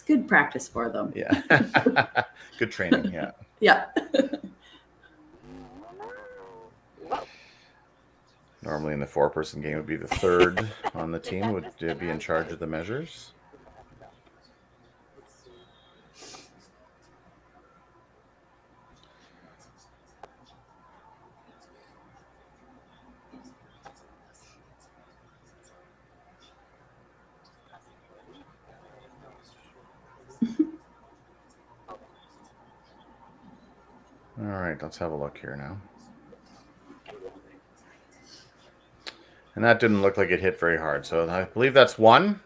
good practice for them. Yeah. Good training, yeah. Yeah. Normally in the 4-person game would be the third on the team would be in charge of the measures. All right, let's have a look here now. And that didn't look like it hit very hard. So I believe that's 1.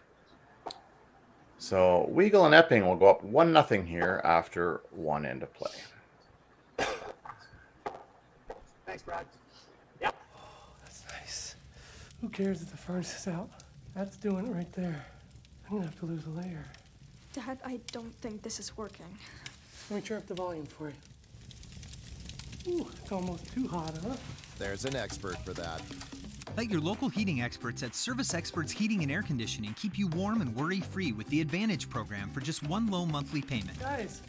So Weagle and Epping will go up 1-0 here after 1 end of play. Thanks, Brad. Yep. Oh, that's nice. Who cares if the furnace is out? That's doing it right there. I'm gonna have to lose a layer. Dad, I don't think this is working. Let me turn up the volume for you. Ooh, it's almost too hot, huh? There's an expert for that. Let your local heating experts at Service Experts Heating and Air Conditioning keep you warm and worry-free with the Advantage program for just 1 low monthly payment. Guys,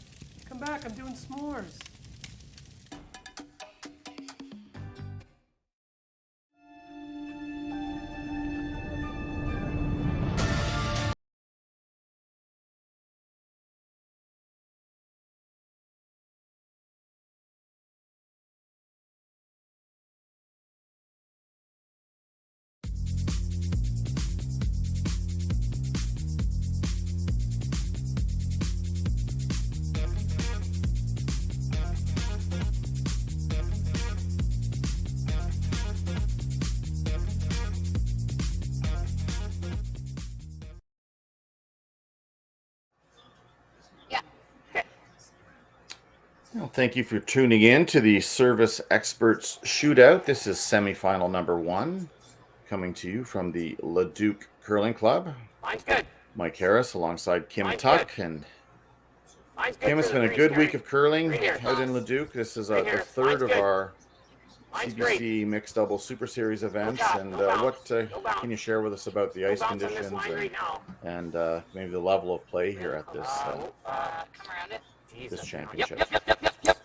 come back, I'm doing s'mores. Well, thank you for tuning in to the Service Experts Shootout. This is semifinal number 1, coming to you from the Leduc Curling Club. Mine's good. Mike Harris alongside Kim Mine's Tuck. good. And Mine's good. Kim, it's for the been a breeze, good Kerri. week of curling Right here. out in Leduc. This is Right the here. third Mine's of good. our Mine's CBC Mixed Double Super Series events. bounce, And no bounce, what no bounce. can you share with us about the ice Bounce on this conditions line right now. and maybe the level of play here at this Come around it. this Jesus. championship?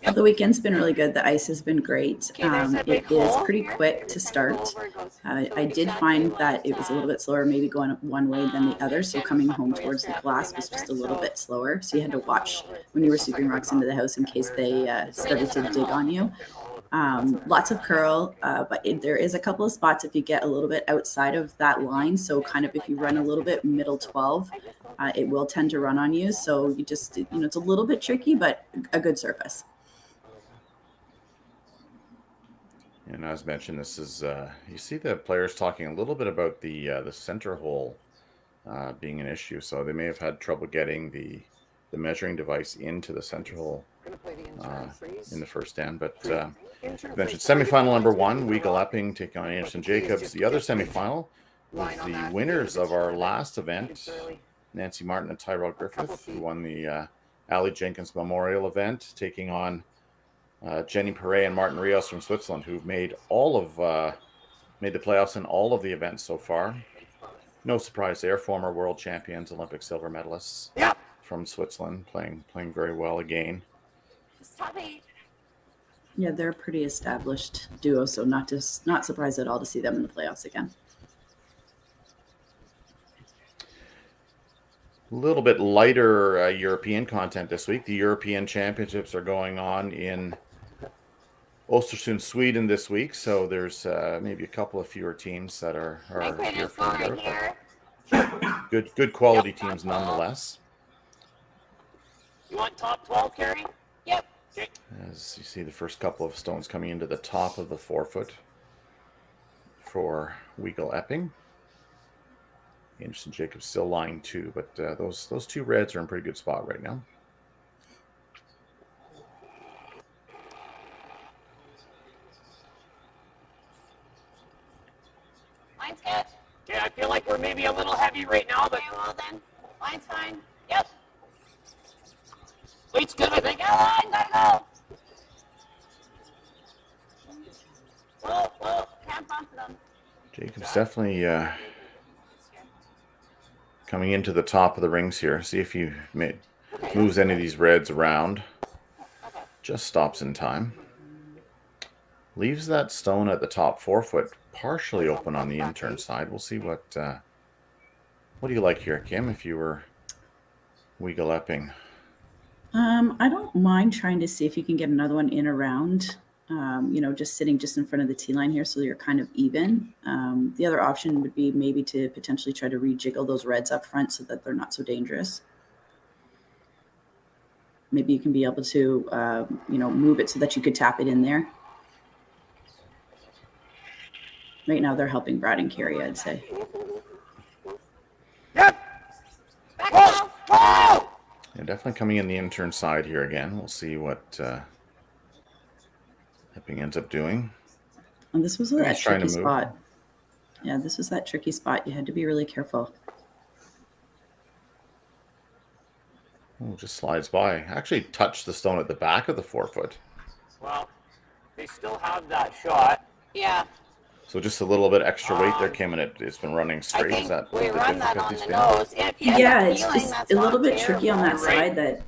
Well, the weekend's been really good. The ice has been great. Okay, there's a big It is hole pretty here. quick to start. Over it goes. I did find that it was a little bit slower, maybe going up one way than the other. So coming home towards the glass was just a little bit slower. So you had to watch when you were sweeping rocks into the house in case they started to dig on you. Lots of curl, but there is a couple of spots if you get a little bit outside of that line. So kind of if you run a little bit middle 12, it will tend to run on you. So you just, it's a little bit tricky, but a good surface. And as mentioned, this is you see the players talking a little bit about the center hole being an issue. So they may have had trouble getting the measuring device into the center hole in the first end. But mentioned semifinal number 1, Weagle Epping taking on Einarson Jacobs. The other semifinal was the winners of our last event, Nancy Martin and Tyrell Griffith, who won the Ali Jenkins Memorial event, taking on Jenny Perret and Martin Rios from Switzerland, who've made made the playoffs in all of the events so far. No surprise there, former world champions, Olympic silver medalists from Switzerland, playing very well again. Yeah, they're a pretty established duo, so not surprised at all to see them in the playoffs again. A little bit lighter European content this week. The European Championships are going on in Östersund, Sweden this week, so there's maybe a couple of fewer teams that are here from Europe. Good quality teams nonetheless. You want top 12, Kerri? Yep. Okay. As you see the first couple of stones coming into the top of the 4-foot for Weagle Epping. Einarson Jacobs still lying 2, but those 2 reds are in a pretty good spot right now. Mine's good. Okay, I feel like we're maybe a little heavy right now, but... Okay, well then, mine's fine. Yep. Weight's good, I think. Go on, gotta go. Whoa, can't bump them. Jacobs definitely Coming into the top of the rings here. See if he moves any of these reds around. Just stops in time. Leaves that stone at the top 4 foot partially open on the intern side. We'll see what do you like here, Kim, if you were Weagle Epping? I don't mind trying to see if you can get another one in around, just sitting just in front of the tee line here so you're kind of even. The other option would be maybe to potentially try to rejiggle those reds up front so that they're not so dangerous. Maybe you can be able to, move it so that you could tap it in there. Right now they're helping Brad and Kerri, I'd say. Yep. Whoa! Whoa! Yeah, definitely coming in the intern side here again. We'll see what Epping ends up doing. And this was that trying to tricky move. spot. Yeah, this was that tricky spot. You had to be really careful. Oh, just slides by. Actually touched the stone at the back of the 4 foot. Well, they still have that shot. Yeah. So just a little bit extra weight there, Kim, and it's been running I straight. Is think that we what the run that on difficulty's the been? nose. If you end Yeah, up it's peeling, just that's a little not bit tricky on terrible. that side that,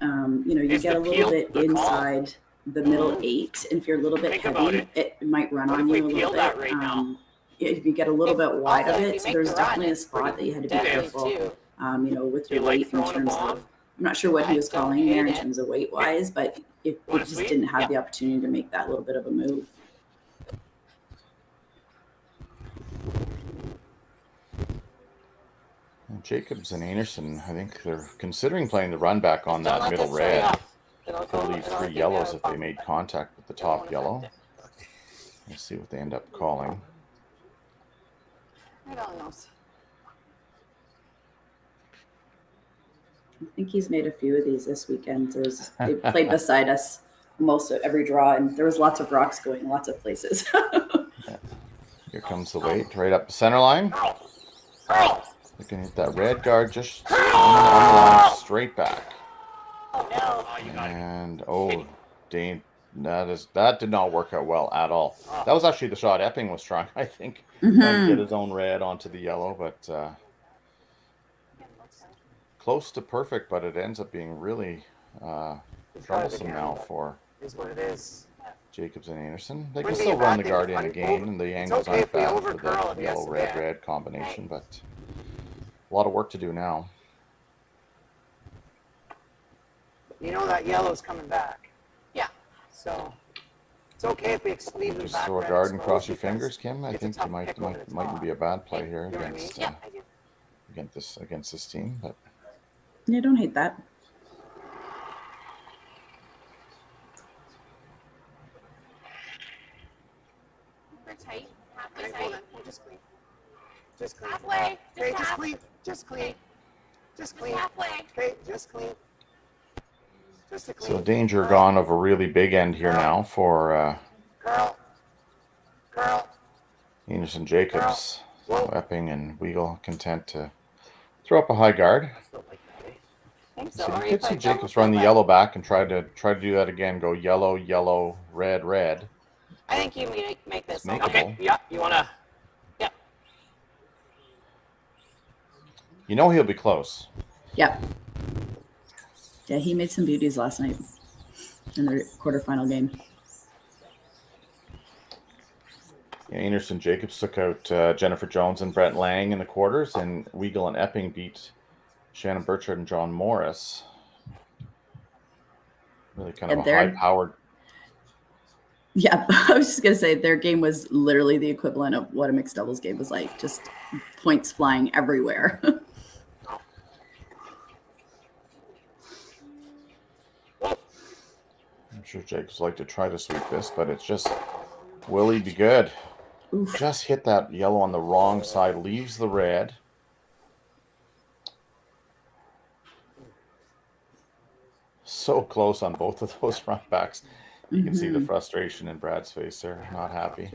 you Is get the a little peel bit the call? inside the middle 8. And if you're a little bit Think about heavy, it might run What on if we you a peel little that bit. right now? If you get a little bit wide of Also, if it, you so make there's the run, definitely a it's spot that you had to be deadly careful, too. with You your like weight in throwing a terms bomb? of, I'm not sure what he I was don't calling there in hate it. terms of weight-wise, but it Wanna just sweep? didn't have Yeah. the opportunity to make that little bit of a move. Jacobs and Einarson, I think they're considering playing the run back on Don't that let middle this throw you red. off. It'll Could go- leave it'll 3 give yellows you if they a- made contact with the Don't top wanna yellow. affect it. Let's see what they end up calling. Right on the nose. I think he's made a few of these this weekend. They played beside us most of every draw, and there was lots of rocks going lots of places. Here comes the weight right up the center line. They can hit that red guard just on the line, straight back. Oh no. Oh, you got it. And Dane, that did not work out well at all. That was actually the shot Epping was trying, I think, trying to get his own red onto the yellow, but close to perfect. But it ends up being really troublesome now for Is what it is. Jacobs and Einarson. They can Wouldn't still be a run bad the thing guard to in again, and the angles okay aren't if we bad for overcurl the it, yes, yellow yeah. red combination, but a lot of work to do now. You know that yellow's coming back. Yeah. So it's okay if we leave them Just back. throw a red guard and exposed cross your because fingers, Kim. I it's a think you tough pick when it's mightn't hot. be a bad play here You know what I mean? against Yeah, I do. against this team, but Yeah, don't hate that. We're tight. Halfway Okay, hold tight. on. Just clean. Just clean. Halfway. Okay, Just just half. clean. Just clean. Just Just clean. halfway. Okay, just clean. Just a clean. so danger gone of a really big end here now for Curl. Curl. Einarson Jacobs. So Whoa. Epping and Weagle content to throw up a high guard. Still like that, eh? I think so. So Or you if could I see don't Jacobs feel run the that- yellow back and try to do that again. Go yellow, yellow, red, red. I think you make this. It's makeable. Okay, yeah, you wanna. Yep. You know he'll be close. Yep. Yeah, he made some beauties last night in the quarterfinal game. Yeah, Einarson Jacobs took out Jennifer Jones and Brett Lang in the quarters, and Weagle and Epping beat Shannon Burchard and John Morris. Really kind of And a they're- high-powered. Yeah, I was just gonna say their game was literally the equivalent of what a mixed doubles game was like, just points flying everywhere. I'm sure Jacobs like to try to sweep this, but it's just, will he be good? Oof. Just hit that yellow on the wrong side, leaves the red. So close on both of those run backs. You can see the frustration in Brad's face there, not happy.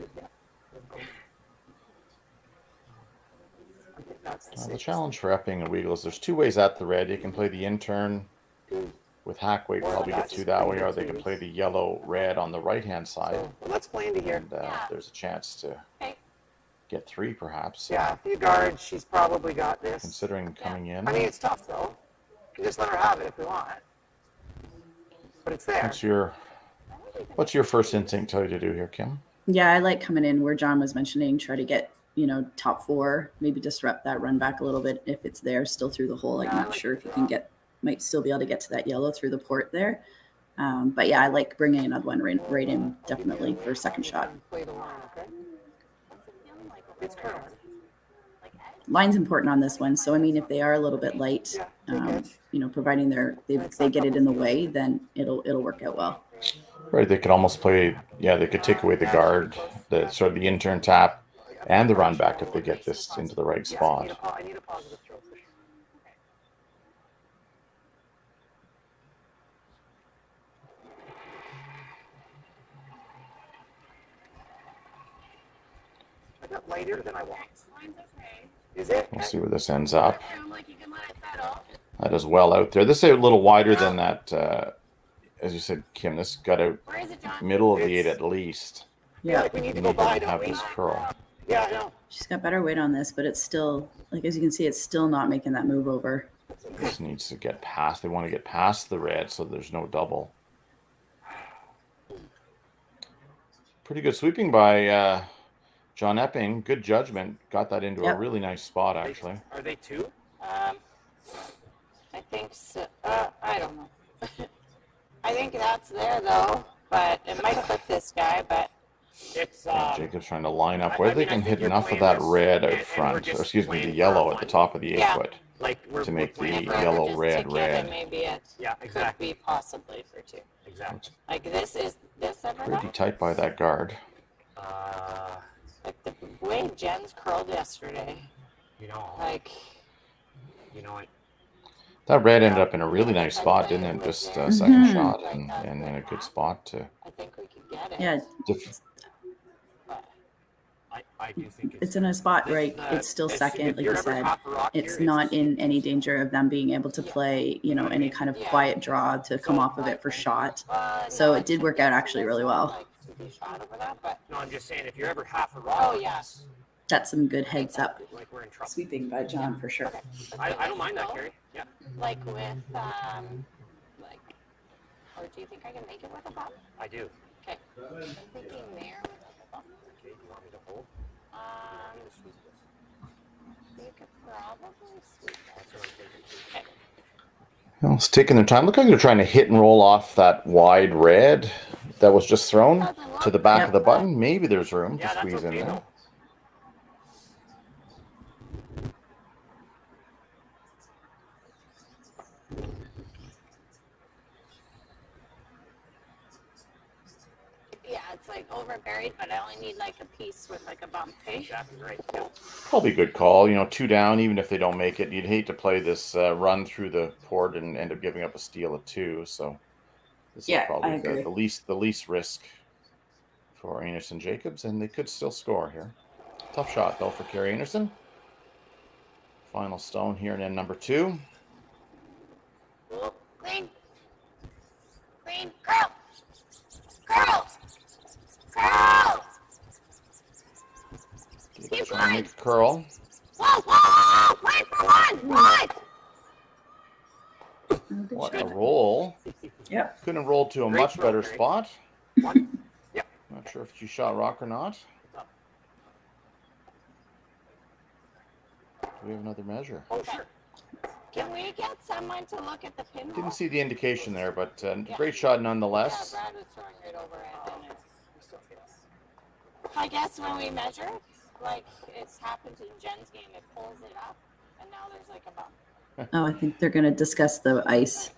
The challenge for Epping and Weagle is there's 2 ways at the red. You can play the intern with hack weight, probably get 2 that way, or they can play the yellow red on the right hand side. So let's play into here. And there's a chance to Okay. get 3 perhaps. Yeah, a few guards, she's probably got this. Considering coming in. I mean, it's tough though. You just let her have it if we want. But it's there. What's your first instinct tell you to do here, Kim? Yeah, I like coming in where John was mentioning, try to get, top 4, maybe disrupt that run back a little bit if it's there still through the hole. Like, not sure if you can might still be able to get to that yellow through the port there. But yeah, I like bringing another one right in definitely for a second shot. Line's important on this one. So, I mean, if they are a little bit light, providing they get it in the way, then it'll work out well. Right, they could almost play, they could take away the guard, the sort of the intern tap, and the run back if they get this into the right spot. I need a positive throw for sure. I got lighter than I want. Is it? We'll see where this ends up. That is well out there. This is a little wider than that, as you said, Kim. This got out middle of the 8 at least. Yeah, like we need to go by, have this curl. Yeah, I know. She's got better weight on this, but it's still, like, as you can see, it's still not making that move over. This needs to get past. They want to get past the red so there's no double. Pretty good sweeping by John Epping. Good judgment. Got that into a really nice spot, actually. Are they 2? I think so. I don't know. I think that's there though, but it might clip this guy, but it's Jacob's trying to line up where they can hit enough of that red out front, or excuse me, the yellow at the top of the 8 foot to make the yellow red red. Maybe it could be possibly for 2. Exactly. Like this ever Pretty tight by that guard. like the way Jen's curled yesterday. Like what? That red ended up in a really nice spot, didn't it? Just a second shot and in a good spot to. I think we could get it. Yeah, I do think it's in a spot where it's still second, like you said. It's not in any danger of them being able to play, any kind of quiet draw to come off of it for shot. So it did work out actually really well. No, I'm just saying if you're ever half a rock. Oh yeah. That's some good heads up Like we're in trouble. sweeping by John for sure. I don't mind that, Kerri. Yeah. Like with or do you think I can make it with a bump? I do. Okay. I'm thinking there with a bump. Okay, you want me to hold? You could probably sweep it. Okay. Well, it's taking their time. Look like they're trying to hit and roll off that wide red that was just thrown to the back of the button. Maybe there's room to squeeze in there. Yeah, it's like over buried, but I only need like a piece with like a bump. Okay. That's great. Yeah. Probably a good call. 2 down, even if they don't make it. You'd hate to play this run through the port and end up giving up a steal of 2. So this is probably the least risk for Einarson Jacobs, and they could still score here. Tough shot though for Kerri Einarson. Final stone here in end number 2. Clean. Clean. Curl. Curl. Curl. Keep trying to make a curl. Whoa, whoa, whoa, wait for one. What a roll. Yep. Couldn't have rolled to a much better spot. Yep. Not sure if you shot rock or not. Do we have another measure? Oh, sure. Can we get someone to look at the pinhole? Didn't see the indication there, but great shot nonetheless. Yeah, Brad was throwing right over it. I guess when we measure, like it's happened in Jen's game, it pulls it up, and now there's like a bump. Oh, I think they're going to discuss the ice.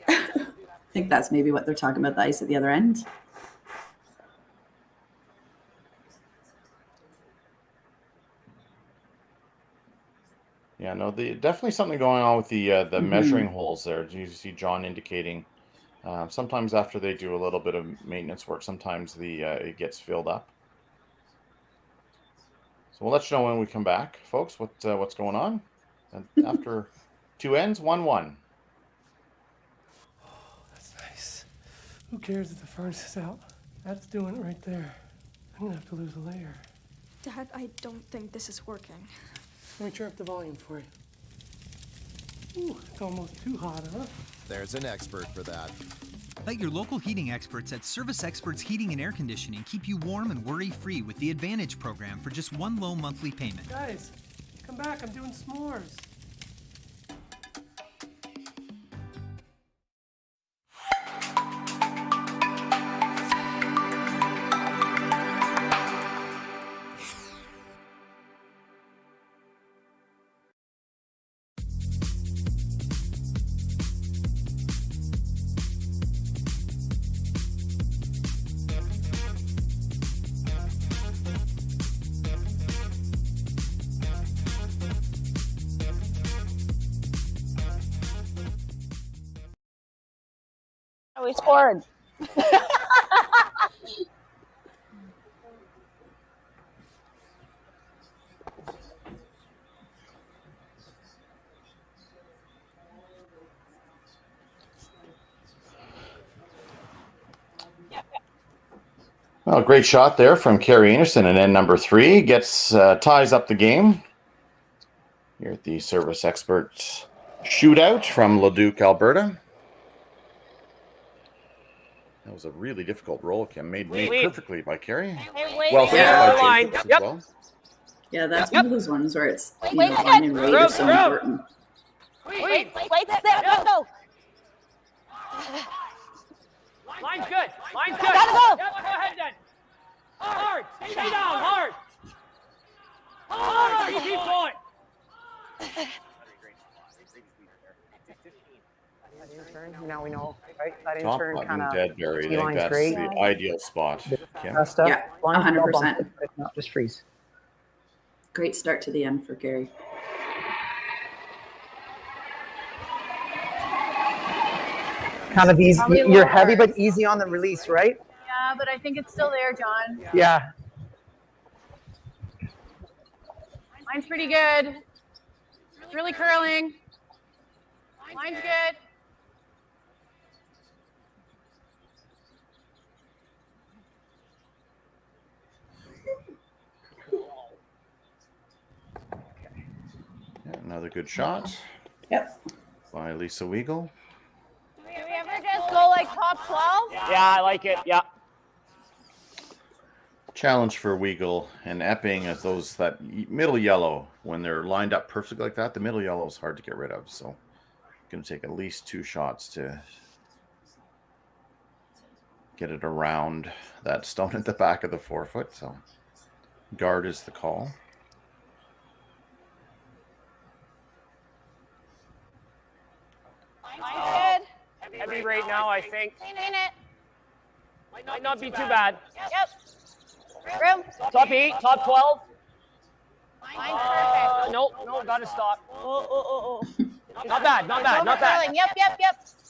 I think that's maybe what they're talking about, the ice at the other end. Yeah, no, definitely something going on with the measuring holes there. You see John indicating sometimes after they do a little bit of maintenance work, sometimes it gets filled up. So we'll let you know when we come back, folks, what's going on. And after 2 ends, 1-1. Oh, that's nice. Who cares if the furnace is out? That's doing it right there. I'm gonna have to lose a layer. Dad, I don't think this is working. Let me turn up the volume for you. Ooh, it's almost too hot, huh? There's an expert for that. Let your local heating experts at Service Experts Heating and Air Conditioning keep you warm and worry-free with the Advantage program for just one low monthly payment. Guys, come back. I'm doing s'mores. Oh, we scored. Well, great shot there from Kerri Einarson, and then number 3 gets ties up the game here at the Service Experts Shootout from Leduc, Alberta. That was a really difficult roll, Kim. Made perfectly by Kerri. Well, Yeah. by Jacobs as well. Yeah, that's one of those ones where it's, you know, line and rate is so important. Wait, there, go. Line's good. Line's good. Gotta go. Yep, go ahead then. Hard. Stay down. Hard. Hard. You keep going. Now we know, right? That Top intern button, kind of dead berry. I think T-line's that's great. the ideal spot. Kim. messed up. Yeah, Line's 100%. well bumped, but not just freeze. Great start to the end for Kerri. Kind of easy. You're heavy but easy on the release, right? Yeah, but I think it's still there, John. Yeah. Line's pretty good. It's really curling. Line's good. Yeah, another good shot. Yep. By Lisa Weagle. Do we ever just go like top 12? Yeah, I like it. Yeah. Challenge for Weagle and Epping is those that middle yellow, when they're lined up perfectly like that, the middle yellow is hard to get rid of. So going to take at least 2 shots to get it around that stone at the back of the 4-foot. So guard is the call. Line's good. Heavy rate now, I think. Clean in it. Might not be too bad. Yep. Room. Top 8, top 12. Line's perfect. No, gotta stop. Oh. Not bad. Over curling. Yep.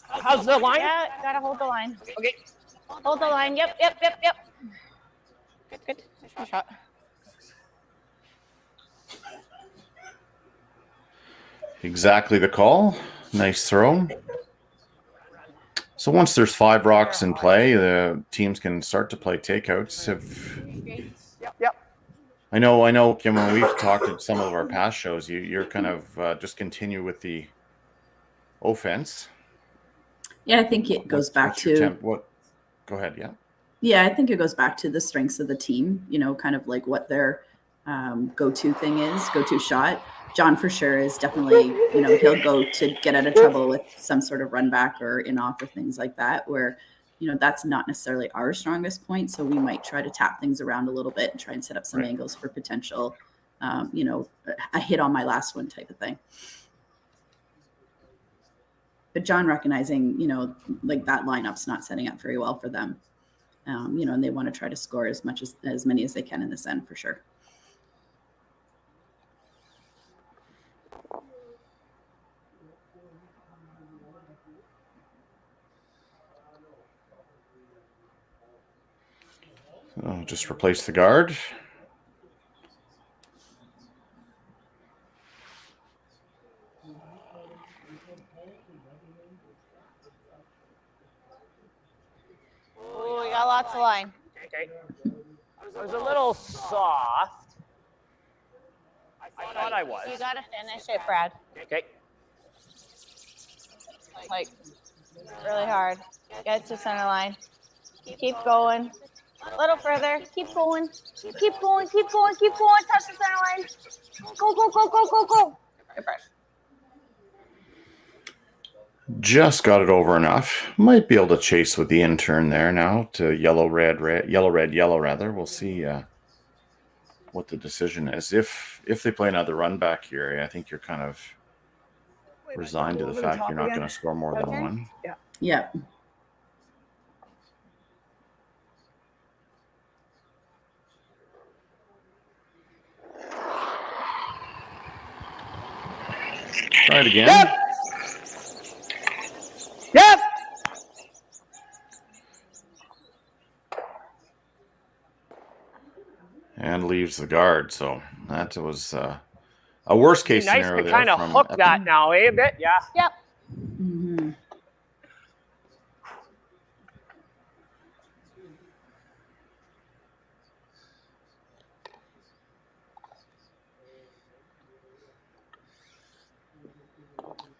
How's the line? Yeah, gotta hold the line. Okay. Hold the line. Yep. Good. Nice shot. Exactly the call. Nice throw. So once there's 5 rocks in play, the teams can start to play takeouts. Yep. I know, Kim, when we've talked in some of our past shows, you're kind of just continue with the offense. Yeah, I think it goes back to Go ahead, yeah. Yeah, I think it goes back to the strengths of the team, you know, kind of like what their go-to thing is, go-to shot. John for sure is definitely, you know, he'll go to get out of trouble with some sort of run back or in off or things like that, where, you know, that's not necessarily our strongest point. So we might try to tap things around a little bit and try and set up some angles for potential, you know, a hit on my last one type of thing. But John recognizing, you know, like that lineup's not setting up very well for them, you know, and they want to try to score as many as they can in this end for sure. So just replace the guard. Oh, we got lots of line. Okay. It was a little soft. I thought I was. You gotta finish it, Brad. Okay. Like, really hard. Get to center line. Keep going. A little further. Keep going. Keep going. Keep going. Keep going. Touch the center line. Go, go, go, go, go, go. Good brush. Just got it over enough. Might be able to chase with the intern there now to yellow, red, red, yellow, red, yellow, rather. We'll see what the decision is. If they play another run back here, I think you're kind of resigned to the fact you're not going to score more than one. Yeah. Yeah. Try it again. Yep. Yep. And leaves the guard. So that was a worst case nice scenario. to kind of from hook Epping. that now, eh? A bit, yeah. Yep. Mm-hmm.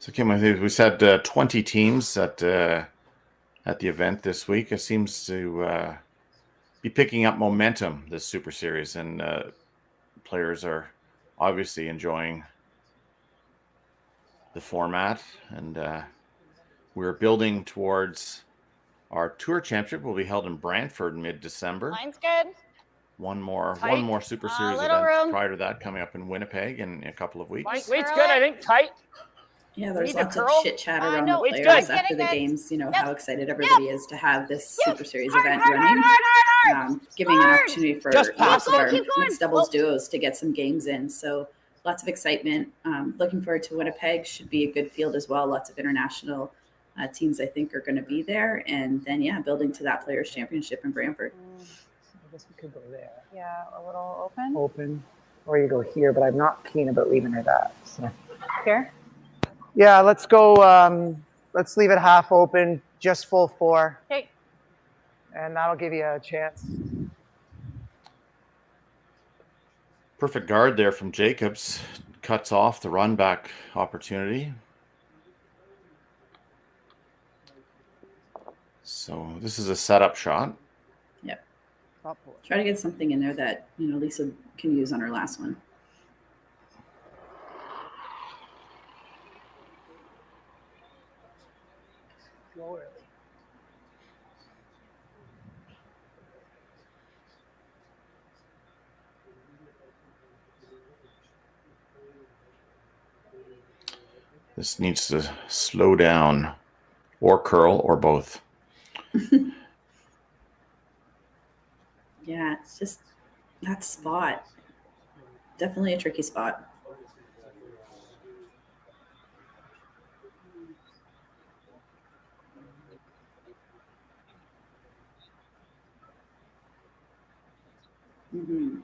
So Kim, I think we said 20 teams at the event this week. It seems to be picking up momentum, this Super Series, and players are obviously enjoying the format. And we're building towards our Tour Championship. Will be held in Brantford mid-December. Line's good. One more Super A Series little event room. prior to that coming up in Winnipeg in a couple of weeks. Weight's good, I think. Tight. Yeah, there's Need to lots of curl? chit chat around no, the it's players good. after the Get it, games. You know, Yep. how excited everybody is to have this Super Series event hard, running. hard. Giving an opportunity for Just lots pass of it. our Keep going. mixed doubles duos to get some games in. So lots of excitement. Looking forward to Winnipeg. Should be a good field as well. Lots of international teams I think are going to be there. And then, yeah, building to that Players' Championship in Brantford. I guess we could go there. Yeah, a little open. Open. Or you go here, but I'm not keen about leaving her that. So. Here. Yeah, let's go. Let's leave it half open, just full 4. Okay. And that'll give you a chance. Perfect guard there from Jacobs. Cuts off the run back opportunity. So this is a setup shot. Yep. Try to get something in there that, you know, Lisa can use on her last one. This needs to slow down or curl or both. Yeah, it's just that spot. Definitely a tricky spot. Mm-hmm.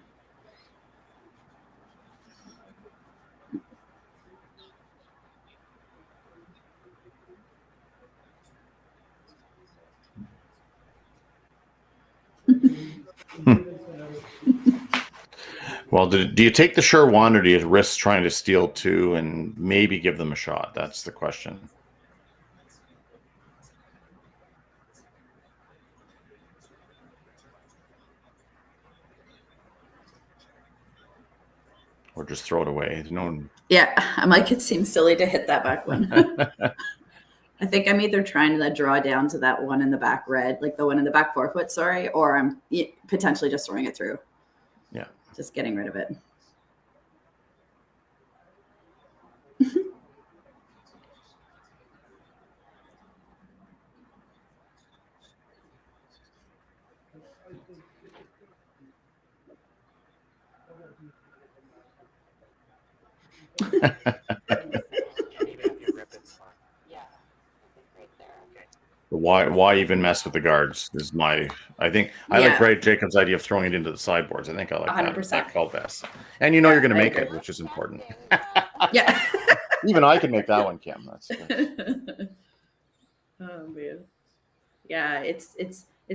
Well, do you take the sure one, or do you risk trying to steal 2 and maybe give them a shot? That's the question. Or just throw it away. Yeah, I'm like, it seems silly to hit that back one. I think I'm either trying to draw down to that one in the back red, like the one in the back 4-foot, sorry, or I'm potentially just throwing it through. Yeah. Just getting rid of it. Why even mess with the guards is my, I think, I like Ray Jacobs' idea of throwing it into the sideboards. I think I like 100%. that call best. And you know you're going to make it, which is important. Yeah. Even I can make that one, Kim. That's good. Oh man. Yeah, it's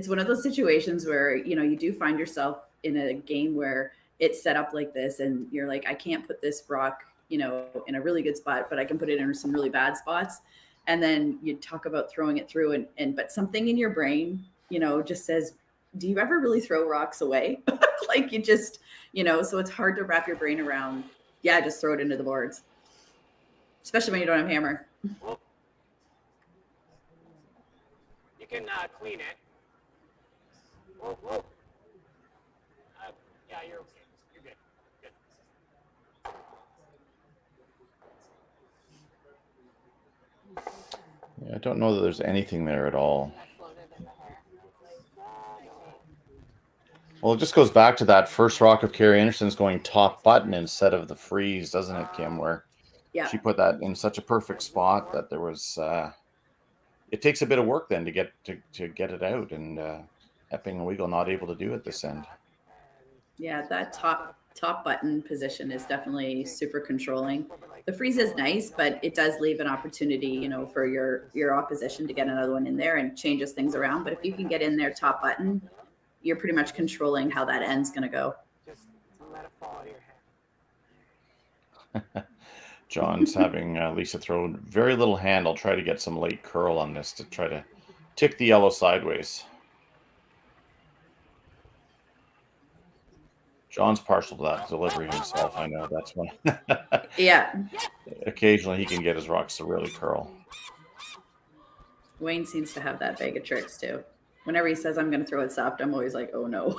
one of those situations where, you know, you do find yourself in a game where it's set up like this, and you're like, I can't put this rock, in a really good spot, but I can put it in some really bad spots. And then you talk about throwing it through, but something in your brain, just says, do you ever really throw rocks away? Like you just, so it's hard to wrap your brain around. Yeah, just throw it into the boards, especially when you don't have a hammer. Well, you can clean it. Whoa, whoa. Yeah, you're okay. You're good. Good. Yeah, I don't know that there's anything there at all. Well, it just goes back to that first rock of Kerri Einarson's going top button instead of the freeze, doesn't it, Kim? Where she put that in such a perfect spot that there was. It takes a bit of work then to get it out, and Epping and Weagle not able to do it this end. Yeah, that top button position is definitely super controlling. The freeze is nice, but it does leave an opportunity, for your opposition to get another one in there and changes things around. But if you can get in there top button, you're pretty much controlling how that end's going to go. Just let it fall out of your hand. John's having Lisa throw very little hand. I'll try to get some late curl on this to try to tick the yellow sideways. John's partial to that delivery himself. I know that's one. Yeah. Occasionally he can get his rocks to really curl. Wayne seems to have that bag of tricks too. Whenever he says I'm going to throw it soft, I'm always like, oh no.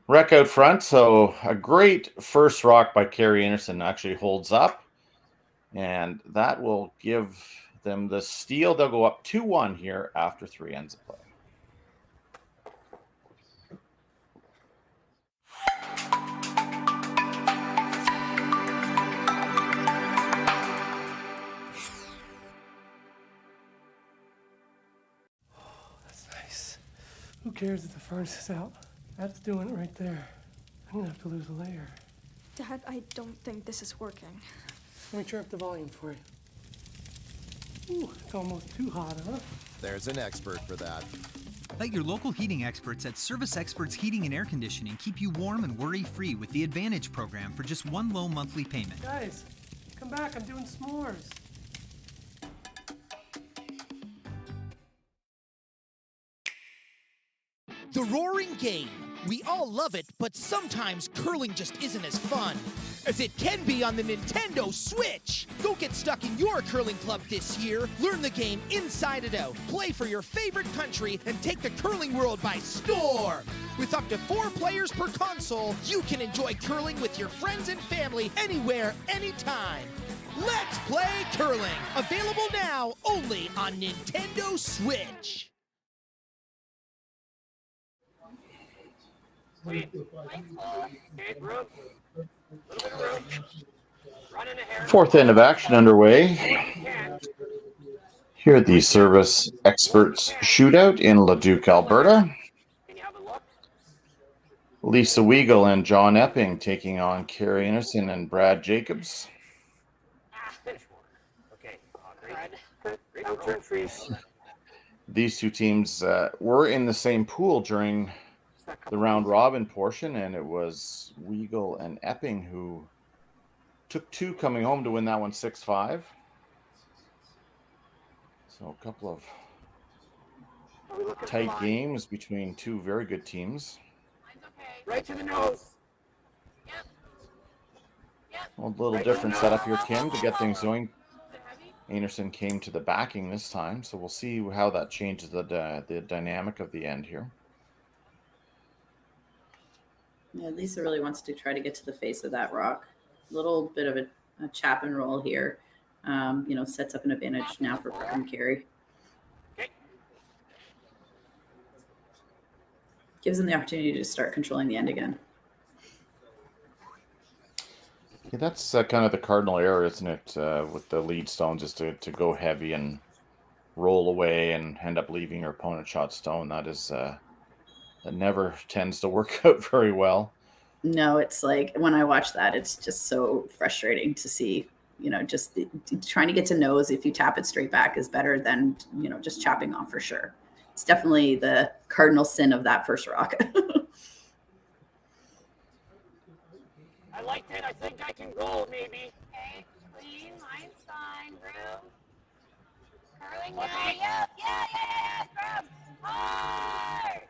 Wreck out front. So a great first rock by Kerri Einarson actually holds up. And that will give them the steal. They'll go up 2-1 here after 3 ends of play. Who cares if the furnace is out? That's doing it right there. I'm gonna have to lose a layer. Dad, I don't think this is working. Let me turn up the volume for you. Ooh, it's almost too hot, huh? There's an expert for that. Let your local heating experts at Service Experts Heating and Air Conditioning keep you warm and worry-free with the Advantage program for just one low monthly payment. Guys, come back, I'm doing s'mores. The roaring game. We all love it, but sometimes curling just isn't as fun as it can be on the Nintendo Switch. Don't get stuck in your curling club this year. Learn the game inside and out. Play for your favorite country and take the curling world by storm. With up to 4 players per console, you can enjoy curling with your friends and family anywhere, anytime. Let's play curling. Available now only on Nintendo Switch. Sweet. Okay, room. Little bit of room. Running a hair. Fourth end of action underway. Here at the Service Experts Shootout in Leduc, Alberta. Can you have a look? Lisa Weagle and John Epping taking on Kerri Einarson and Brad Jacobs. Finish one. Okay. Great. No turn freeze. These two teams were in the same pool during the round robin portion, and it was Weagle and Epping who took 2 coming home to win that one 6-5. So a couple of tight games between 2 very good teams. Right to the nose. Well, a little different setup here, Kim, to get things going. Einarson came to the backing this time, so we'll see how that changes the dynamic of the end here. Yeah, Lisa really wants to try to get to the face of that rock. A little bit of a chap and roll here, sets up an advantage now for Kerri. Okay. Gives them the opportunity to start controlling the end again. Yeah, that's kind of the cardinal error, isn't it, with the lead stone, just to go heavy and roll away and end up leaving your opponent shot stone. That is that never tends to work out very well. No, it's like when I watch that, it's just so frustrating to see, just trying to get to nose if you tap it straight back is better than, just chopping off for sure. It's definitely the cardinal sin of that first rock. I liked it. I think I can go, maybe. Okay, clean, line's fine, room. Curling now, yeah, grab. Hard!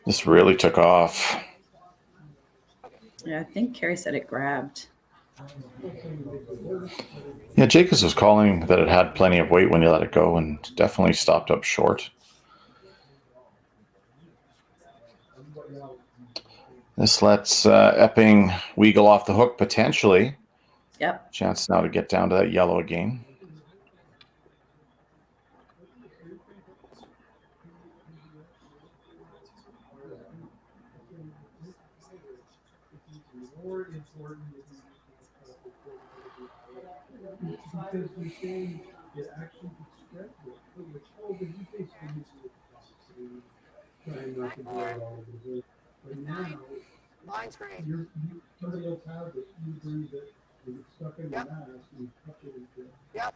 This really took off. Yeah, I think Kerri said it grabbed. Yeah, Jacobs was calling that it had plenty of weight when you let it go and definitely stopped up short. This lets Epping Weagle off the hook potentially. Yep. Chance now to get down to that yellow again. Line's great. Yep.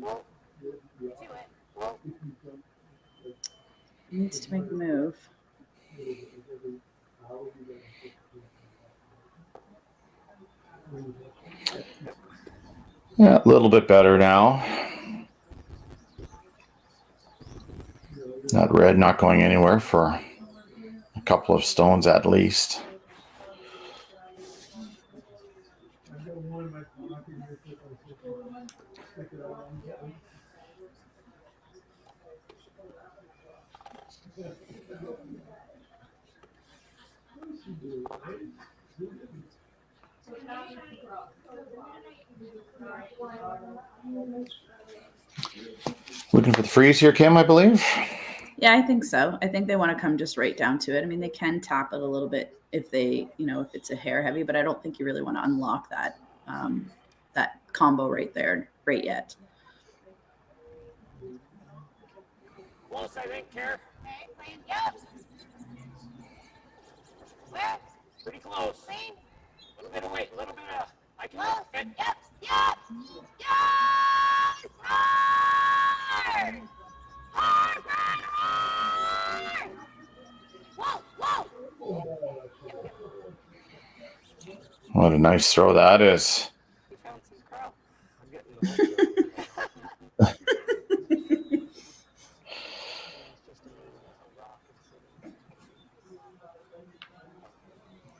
Whoa. Do it. Whoa. He needs to make a move. Yeah, a little bit better now. That red not going anywhere for a couple of stones at least. Looking for the freeze here, Kim, I believe. Yeah, I think so. I think they want to come just right down to it. I mean, they can tap it a little bit if they, if it's a hair heavy, but I don't think you really want to unlock that that combo right there right yet. Close, I think, Kerri. Okay, clean, yep. Where? Pretty close. Clean. A little bit of weight, a little bit of. I can Close. get. Yep. Yes! Hard! Hard, hard! Whoa! What a nice throw that is. You found some curl. I'm getting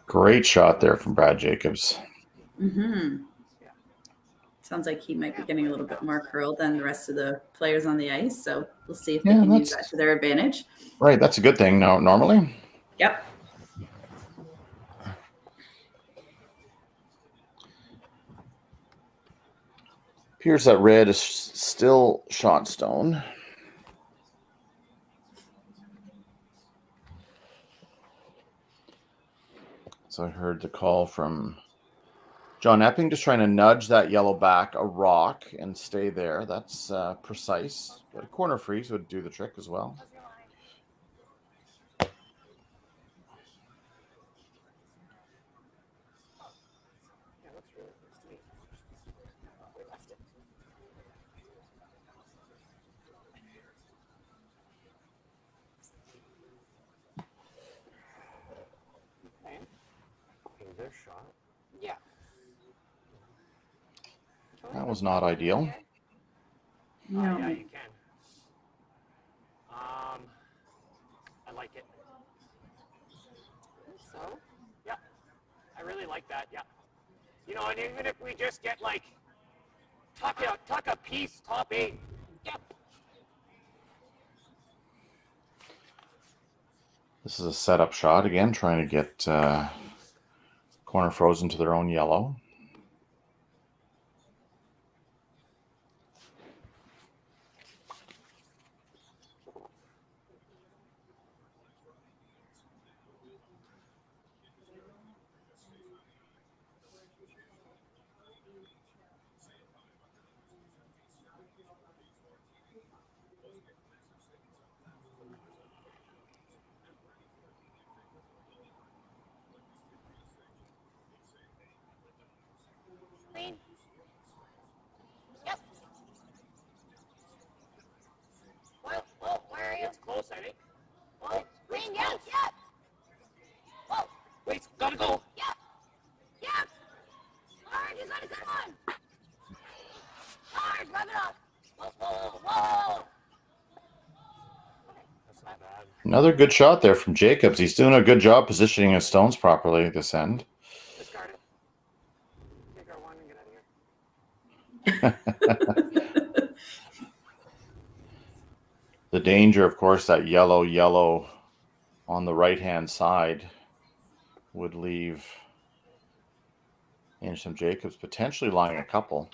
Great shot there from Brad Jacobs. Mm-hmm. Sounds like he might be getting a little bit more curl than the rest of the players on the ice. So we'll see if they can use that to their advantage. Right, that's a good thing now, normally. Yep. Appears that red is still shot stone. So I heard the call from John Epping, just trying to nudge that yellow back a rock and stay there. That's precise. But a corner freeze would do the trick as well. Their shot. Yeah. That was not ideal. No. Yeah, you can. I like it. So? Yeah. I really like that. Yeah. And even if we just get like tuck a piece top 8. Yep. This is a setup shot again, trying to get corner frozen to their own yellow. Another good shot there from Jacobs. He's doing a good job positioning his stones properly this end. Discard it. Take our one and get out of here. The danger, of course, that yellow on the right-hand side would leave Einarson Jacobs potentially lying a couple.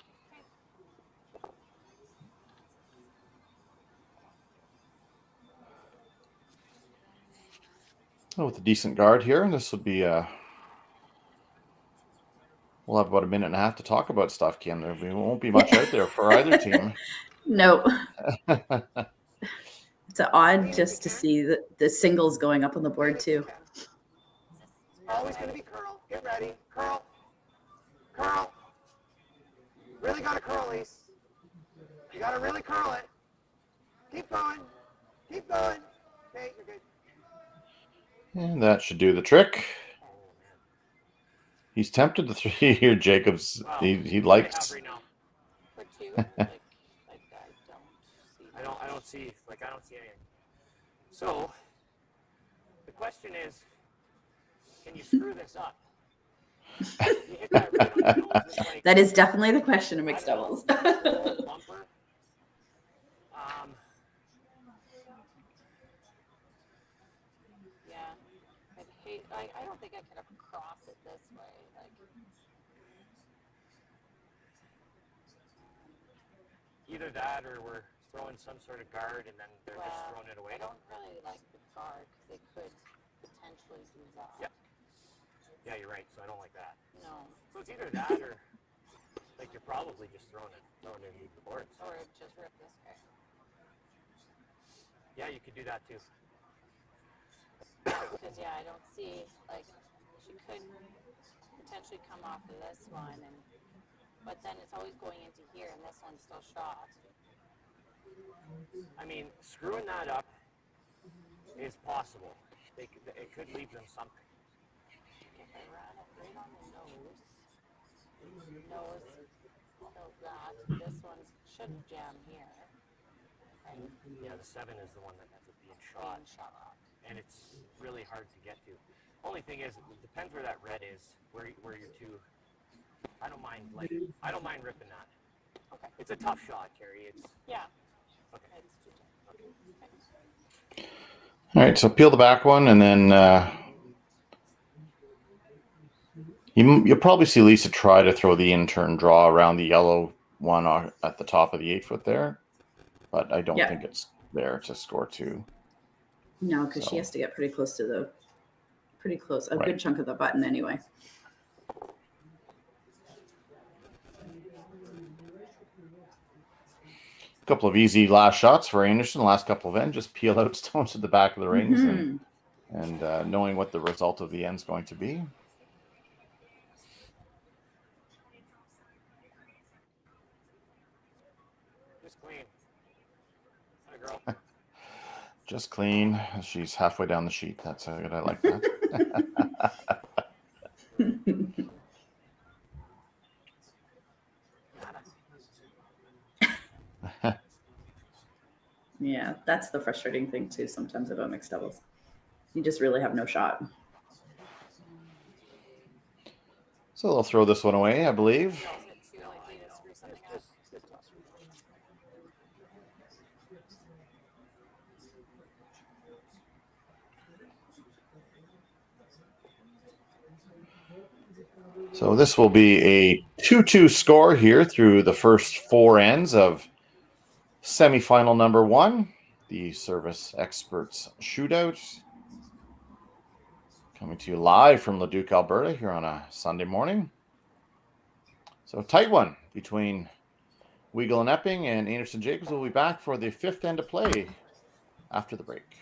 Oh, with a decent guard here, this would be we'll have about a minute and a half to talk about stuff, Kim. There won't be much out there for either team. No. It's odd just to see the singles going up on the board too. Always going to be curl. Get ready. Curl. Curl. Really got to curl, Ace. You got to really curl it. Keep going. Keep going. Okay, you're good. And that should do the trick. He's tempted to three here, Jacobs. Wow. He likes. For two, I don't see anything. So the question is, can you screw this up? You hit that right on the nose, it's like, That is definitely the question of mixed doubles. bumper. yeah, I'd hate. I don't think I could have crossed it this way. Like, Either that or we're throwing some sort of guard and then they're just throwing it away. I don't really like the guard because they could potentially do that. Yeah. Yeah, you're right. So I don't like that. No. So it's either that or like you're probably just throwing it underneath the boards. Or just rip this guy. Yeah, you could do that too. Because yeah, I don't see like she could potentially come off of this one, but then it's always going into here, and this one's still shot. I mean, screwing that up is possible. It could leave them something. If I ran it right on the nose, kills that. This one should jam here. And Yeah, the 7 is the one that ends up being shot. And it's really hard to get to. Only thing is, it depends where that red is, where you're two. I don't mind ripping that. Okay. It's a tough shot, Kerri. It's yeah. okay. It's too tough. Okay. All right, so peel the back one, and then you'll probably see Lisa try to throw the in-turn draw around the yellow one at the top of the 8-foot there, but I don't think it's there to score 2. No, because she has to get pretty close to a good chunk of the button anyway. A couple of easy last shots for Einarson. Last couple of ends, just peel out stones at the back of the rings, and knowing what the result of the end's going to be. Just clean. Hi, girl. Just clean. She's halfway down the sheet. That's good. I like that. Yeah, that's the frustrating thing too sometimes about mixed doubles. You just really have no shot. So they'll throw this one away, I believe. So this will be a 2-2 score here through the first 4 ends of semifinal number 1, the Service Experts Shootout. Coming to you live from Leduc, Alberta here on a Sunday morning. So a tight one between Weagle and Epping, and Einarson Jacobs will be back for the 5th end of play after the break.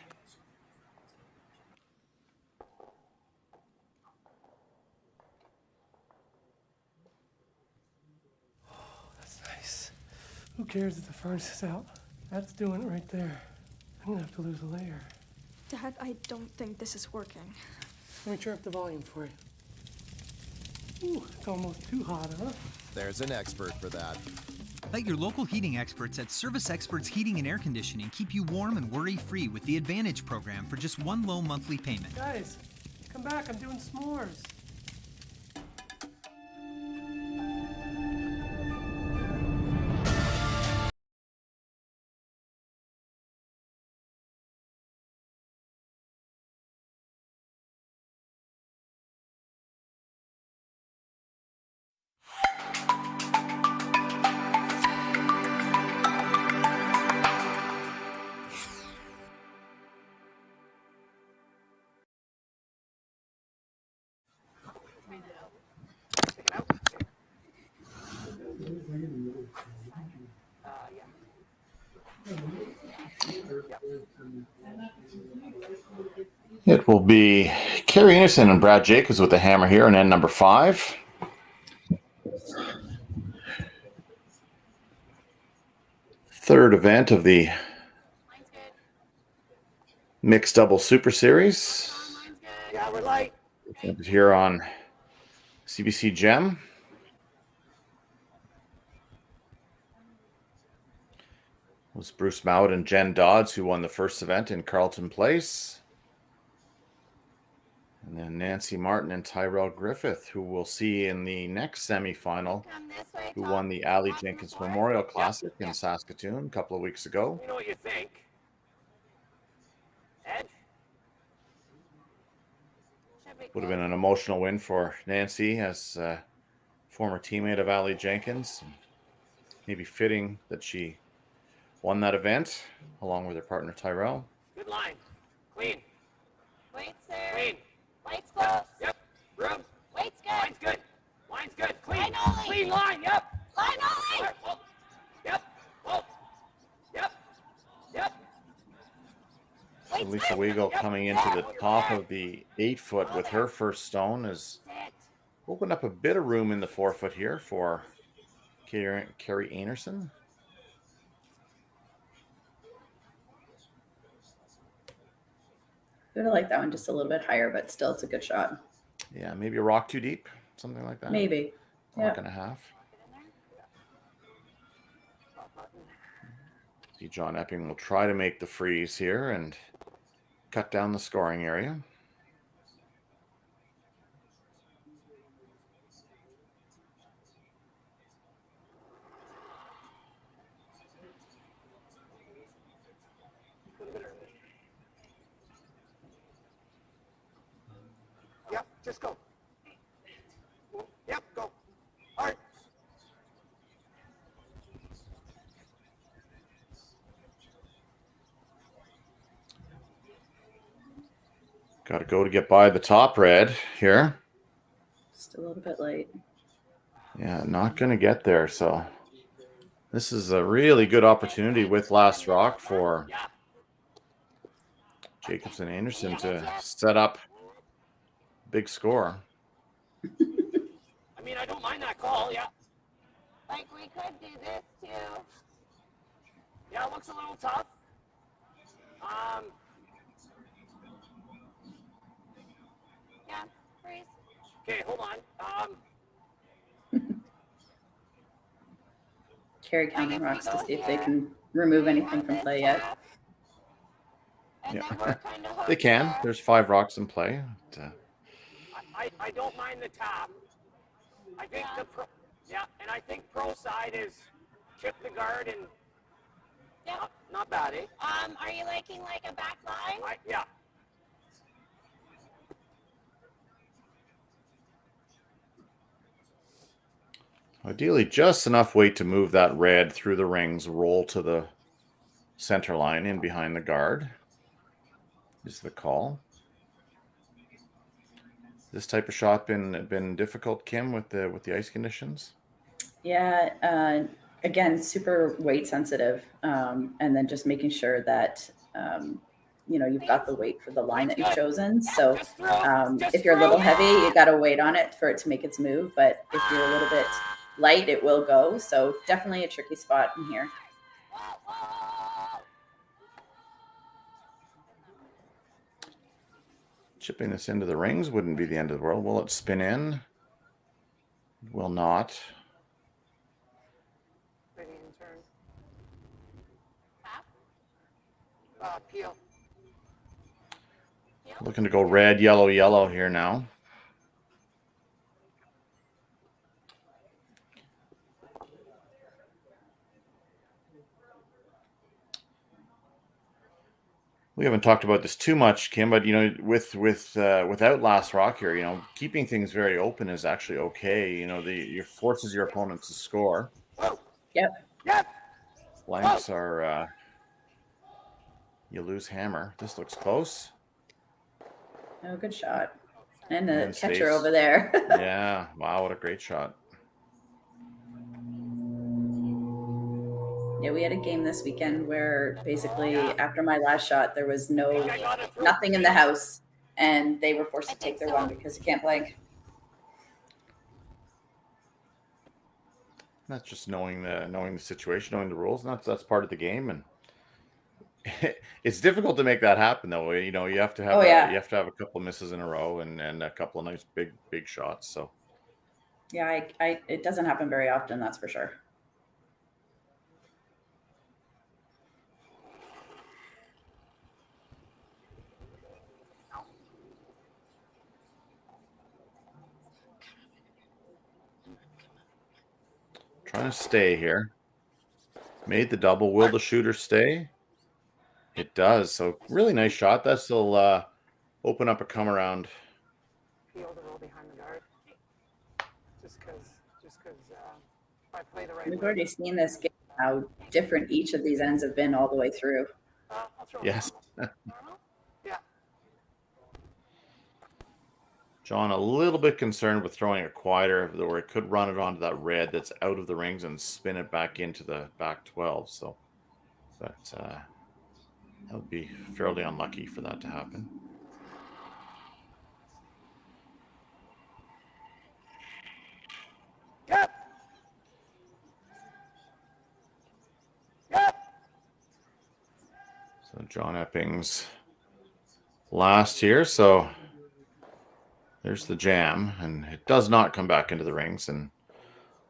Who cares if the furnace is out? That's doing it right there. I'm gonna have to lose a layer. Dad, I don't think this is working. Let me turn up the volume for you. Ooh, it's almost too hot, huh? There's an expert for that. Let your local heating experts at Service Experts Heating and Air Conditioning keep you warm and worry-free with the Advantage program for just one low monthly payment. Guys, come back. I'm doing s'mores. It will be Kerri Einarson and Brad Jacobs with the hammer here on end number 5. Third event of the Mixed Double Super Series. Yeah, we're light. Here on CBC Gem. It was Bruce Mowat and Jen Dodds who won the first event in Carleton Place. And then Nancy Martin and Tyrell Griffith, who we'll see in the next semifinal, who won the Ali Jenkins Memorial Classic in Saskatoon a couple of weeks ago. You know what you think. Ed? Would have been an emotional win for Nancy as a former teammate of Ali Jenkins. Maybe fitting that she won that event along with her partner Tyrell. Good line. Clean. Weights there. Clean. Weights close. Yep. Room. Weights good. Line's good. Line's good. Clean. Line only. Clean line. Yep. Line only. Oh. Yep. Oh. Yep. Yep. So Lisa Weagle coming into the top of the 8-foot with her first stone has opened up a bit of room in the 4-foot here for Kerri Einarson. I would have liked that one just a little bit higher, but still, it's a good shot. Yeah, maybe a rock too deep, something like that. Maybe. Rock and a half. See, John Epping will try to make the freeze here and cut down the scoring area. Yep. Just go. Yep. Go. All right. Got to go to get by the top red here. Just a little bit late. Yeah, not going to get there. So this is a really good opportunity with last rock for Jacobs and Einarson to set up big score. I mean, I don't mind that call. Yeah. Like we could do this too. Yeah, it looks a little tough. Yeah. Freeze. Okay, hold on. Kerri counting rocks to see if they can remove anything from play yet. And Yeah. then we're kind of They can. There's 5 rocks in play. I don't mind the tap. I think and I think pro side is chip the guard and not bad, eh? Are you liking like a back line? Yeah. Ideally, just enough weight to move that red through the rings, roll to the center line in behind the guard is the call. This type of shot been difficult, Kim, with the ice conditions? Yeah, again, super weight sensitive, and then just making sure that you've got the weight for the line that you've chosen. So if you're a little heavy, you got to wait on it for it to make its move. But if you're a little bit light, it will go. So definitely a tricky spot in here. Chipping this into the rings wouldn't be the end of the world. Will it spin in? It will not. Peel. Looking to go red, yellow, yellow here now. We haven't talked about this too much, Kim, but without last rock here, keeping things very open is actually okay. You forces your opponents to score. Yep. Yep. Blanks are you lose hammer. This looks close. Oh, good shot. And the And catcher stays. over there. Yeah. Wow, what a great shot. Yeah, we had a game this weekend where basically after my last shot, there was nothing in the house, and they were forced to take their one because you can't blank. That's just knowing the situation, knowing the rules, and that's part of the game. And it's difficult to make that happen, though. You have to have you have to have a couple of misses in a row and a couple of nice big shots. So yeah, it doesn't happen very often, that's for sure. Trying to stay here. Made the double. Will the shooter stay? It does. So really nice shot. That'll open up a come around. Peel the roll behind the guard. Just because if I play the right We've way. already seen this game, how different each of these ends have been all the way through. I'll throw it Yes. normal. Yeah. John, a little bit concerned with throwing it quieter, where it could run it onto that red that's out of the rings and spin it back into the back 12. So that would be fairly unlucky for that to happen. Yep. Yep. So John Epping's last here. So there's the jam, and it does not come back into the rings and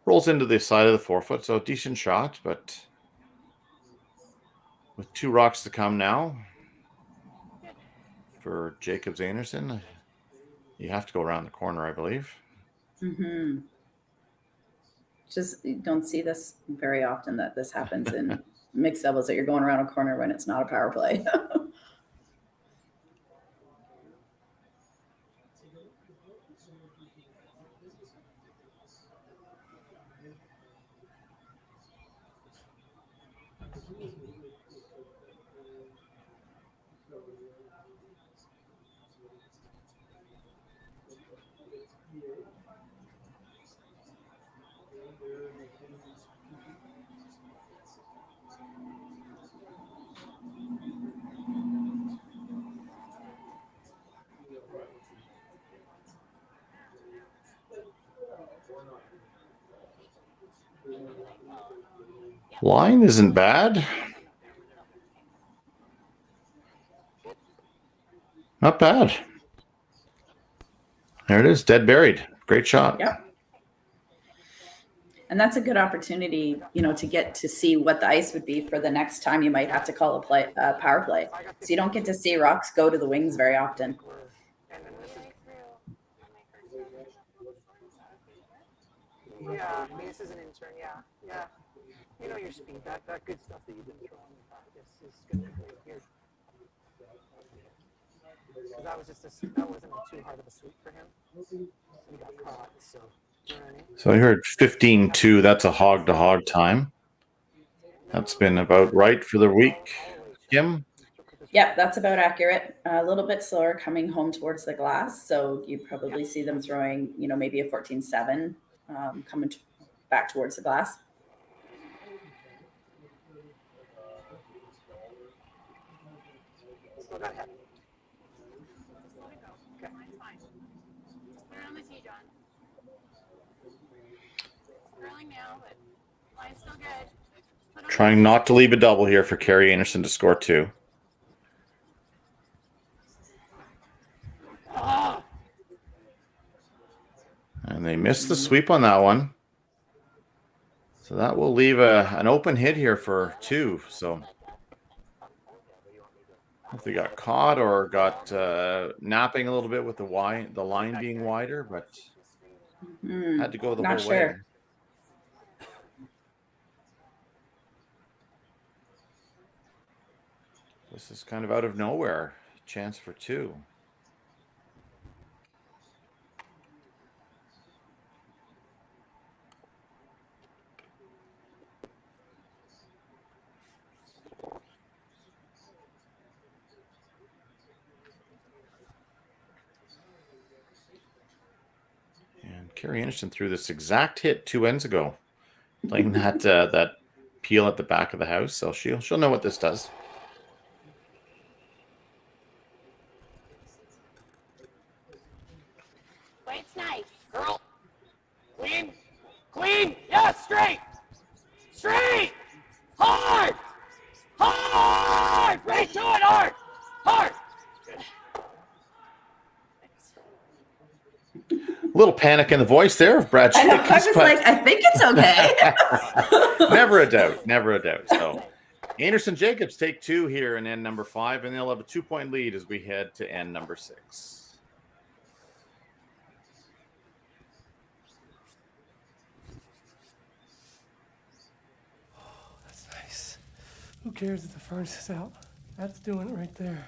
rolls into the side of the 4-foot. So decent shot, but with 2 rocks to come now for Jacobs Einarson, you have to go around the corner, I believe. Mm-hmm. Just you don't see this very often, that this happens in mixed doubles, that you're going around a corner when it's not a power play. Line isn't bad. Not bad. There it is, dead buried. Great shot. Yep. And that's a good opportunity, to get to see what the ice would be for the next time you might have to call a power play. So you don't get to see rocks go to the wings very often. Yeah, this is an intern. Yeah. You know your speed. That good stuff that you've been throwing in practice is going to be great here. So that wasn't too hard of a sweep for him. He got caught, so. So I heard 15-2. That's a hog-to-hog time. That's been about right for the week. Kim? Yep, that's about accurate. A little bit slower coming home towards the glass. So you probably see them throwing, maybe a 14-7 coming back towards the glass. Still got heavy. Trying not to leave a double here for Kerri Einarson to score 2. And they missed the sweep on that one. So that will leave an open hit here for 2. So If they got caught or got napping a little bit with the line being wider, but had to go the Not whole sure. way. This is kind of out of nowhere. Chance for two. And Kerri Einarson threw this exact hit 2 ends ago, playing that that peel at the back of the house. So she'll know what this does. It's nice. Curl. Clean. Clean. Yeah, straight. Straight. Hard. Hard. Right to it. Hard. Hard. A little panic in the voice there of Brad I know. I Jacobs, was but like, I think it's okay. never a doubt. Never a doubt. So Einarson Jacobs take 2 here in end number 5, and they'll have a 2-point lead as we head to end number 6. That's nice. Who cares if the furnace is out? That's doing it right there.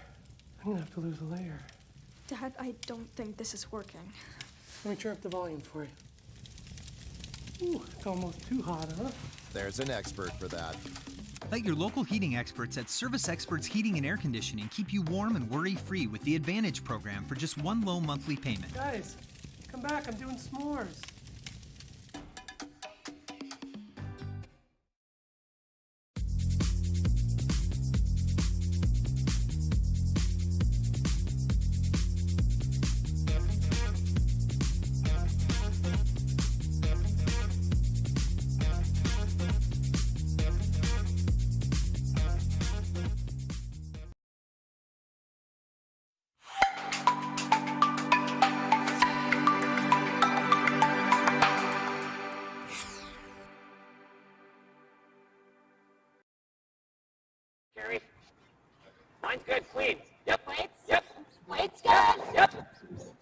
I'm gonna have to lose a layer. Dad, I don't think this is working. Let me turn up the volume for you. Ooh, it's almost too hot, huh? There's an expert for that. Let your local heating experts at Service Experts Heating and Air Conditioning keep you warm and worry-free with the Advantage program for just one low monthly payment. Guys, come back. I'm doing s'mores. Kerri. Mine's good. Clean. Yep. Plates? Yep. Plates good. Yep.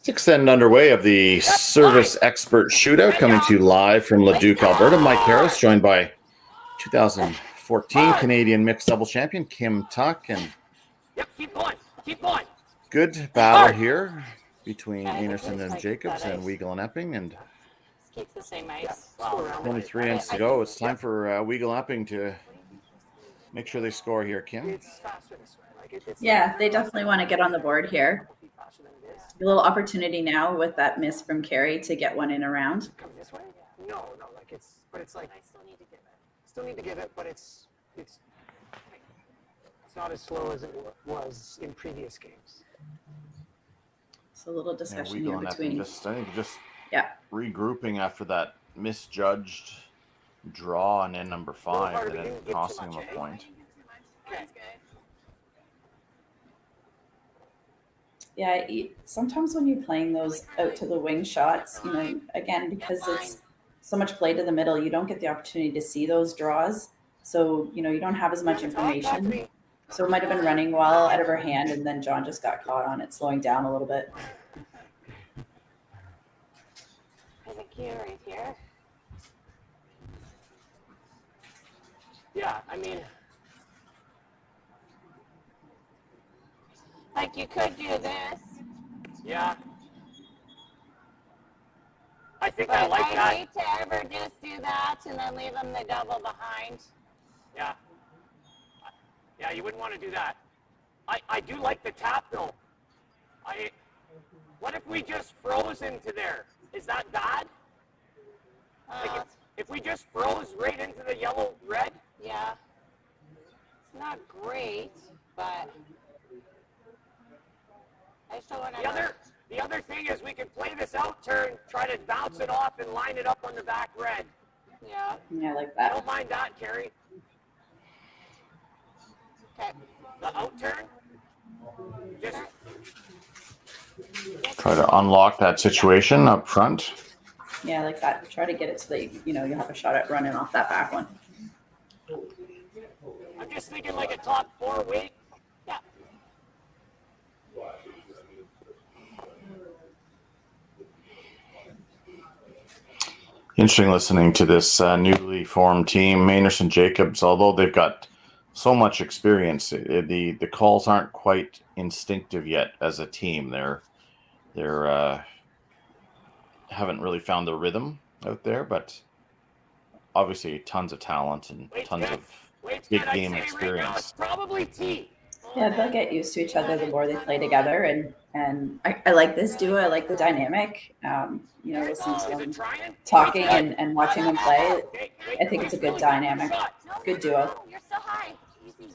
6th end underway of the Service Expert Shootout, coming to you live from Leduc, Alberta. Mike Harris, joined by 2014 Canadian Mixed Double Champion Kim Tuck, and Yep. Keep going. Keep going. good battle here between Yeah, I think Einarson it's and like Jacobs that and ice. Weagle and Epping, and Keeps the same ice. only 3 ends to go. It's time for Weagle Epping to make sure they score here, Kim. It's faster this way. Like it's Yeah, they definitely want to get on the board here. faster than it is. A little opportunity now with that miss from Kerri to get one in a round. Come this way? No, like it's like I still need to give it. still need to give it, but it's not as slow as it was in previous games. It's a little Yeah, discussion here Weagle and Epping between. just Yeah. regrouping after that misjudged draw on end number 5 and then costing them a point. That's good. Yeah, sometimes when you're playing those out to the wing shots, you know, again, because it's so much play to the middle, you don't get the opportunity to see those draws. So, you know, you don't have as much information. So it might have been running well out of her hand, and then John just got caught on it, slowing down a little bit. There's a cue right here. Yeah, I mean, Like you could do this. yeah. I think But I like I that. hate to ever just do that and then leave them the double behind. Yeah. Yeah, you wouldn't want to do that. I do like the tap though. What if we just froze into there? Is that bad? Like if we just froze right into the yellow red? Yeah. It's not great, but I just don't want to. The other thing is we can play this out turn, try to bounce it off and line it up on the back red. Yeah. Yeah, I like I that. don't mind that, Kerri. Okay. The out turn. Just Try to unlock that situation up front. Yeah, I like that. Try to get it so that you know you have a shot at running off that back one. I'm just thinking like a top 4 weight. Yeah. Interesting listening to this newly formed team, Einarson Jacobs. Although they've got so much experience, the calls aren't quite instinctive yet as a team. They're haven't really found their rhythm out there, but obviously tons of talent and tons of big game experience. Probably T. Yeah, they'll get used to each other the more they play together, and I like this duo. I like the dynamic. You know, listening to them talking and watching them play, I think it's a good dynamic, good duo. You're so high. Easy.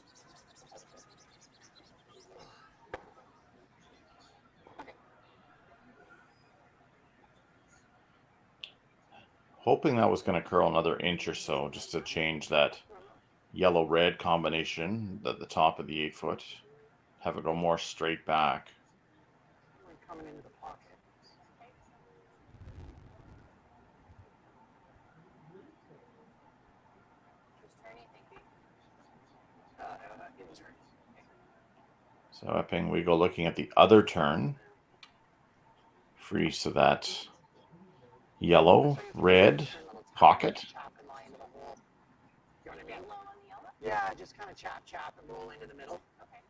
Hoping that was going to curl another inch or so just to change that yellow-red combination at the top of the 8-foot. Have it go more straight back. Coming into the pocket. So Epping, we go looking at the other turn. Free so that yellow, red pocket. Yeah, just kind of chop and roll into the middle. Okay.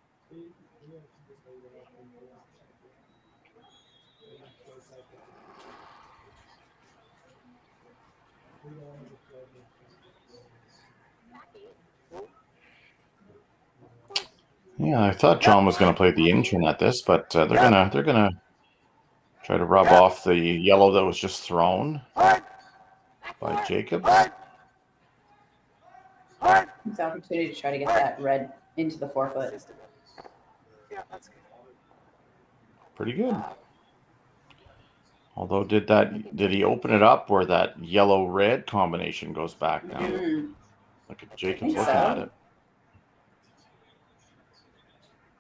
Yeah, I thought John was going to play the intern at this, but they're gonna try to rub off the yellow that was just thrown by Jacobs. It's an opportunity to try to get that red into the 4-foot. Yeah, that's good. Pretty good. Although, did he open it up where that yellow-red combination goes back now? Look at Jacobs looking at it.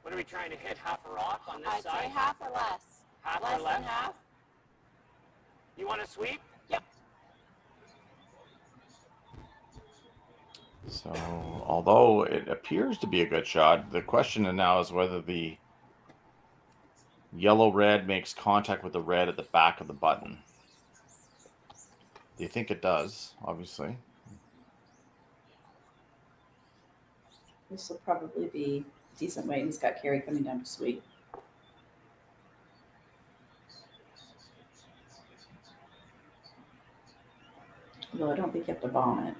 What are we trying to hit? Half a rock on this I'd side? say half or less. Half less or less? than half. You want to sweep? Yep. So, although it appears to be a good shot, the question now is whether the yellow-red makes contact with the red at the back of the button. Do you think it does? Obviously. This will probably be a decent weight. He's got Kerri coming down to sweep. Although I don't think you have to bomb it.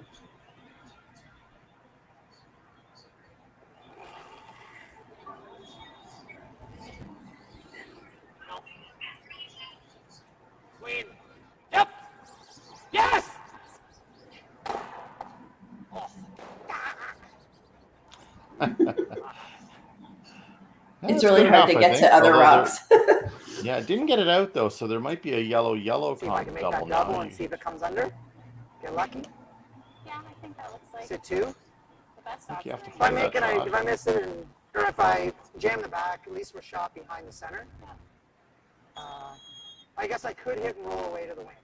Queen. Yep. Yes. It's really hard to get to other rocks. Yeah, it didn't get it out though, so there might be a yellow See if I can make double that double now. and see if it comes under. Get lucky. Yeah, I think that looks like Is it 2? the best I think you have to If I play make that it, shot. if I miss it, or if I jam the back, at least we're shot behind the center. I guess I could hit and roll away to the wind,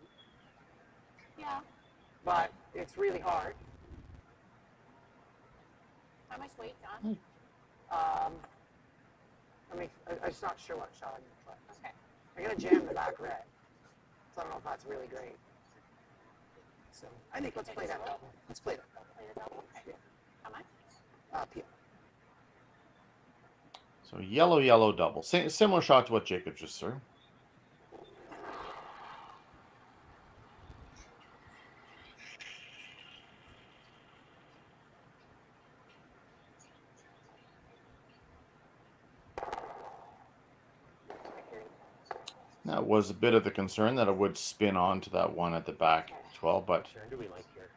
Yeah. but it's really hard. How much weight, John? I'm just not sure what shot I'm going to play. Okay. I'm going to jam the back red, so I don't know if that's really great. So I think let's play that double. Let's play that double. Play the double? Okay. How much? Peel. So yellow double. Similar shot to what Jacob just threw. That was a bit of the concern that it would spin onto that one at the back 12, but Do we like here?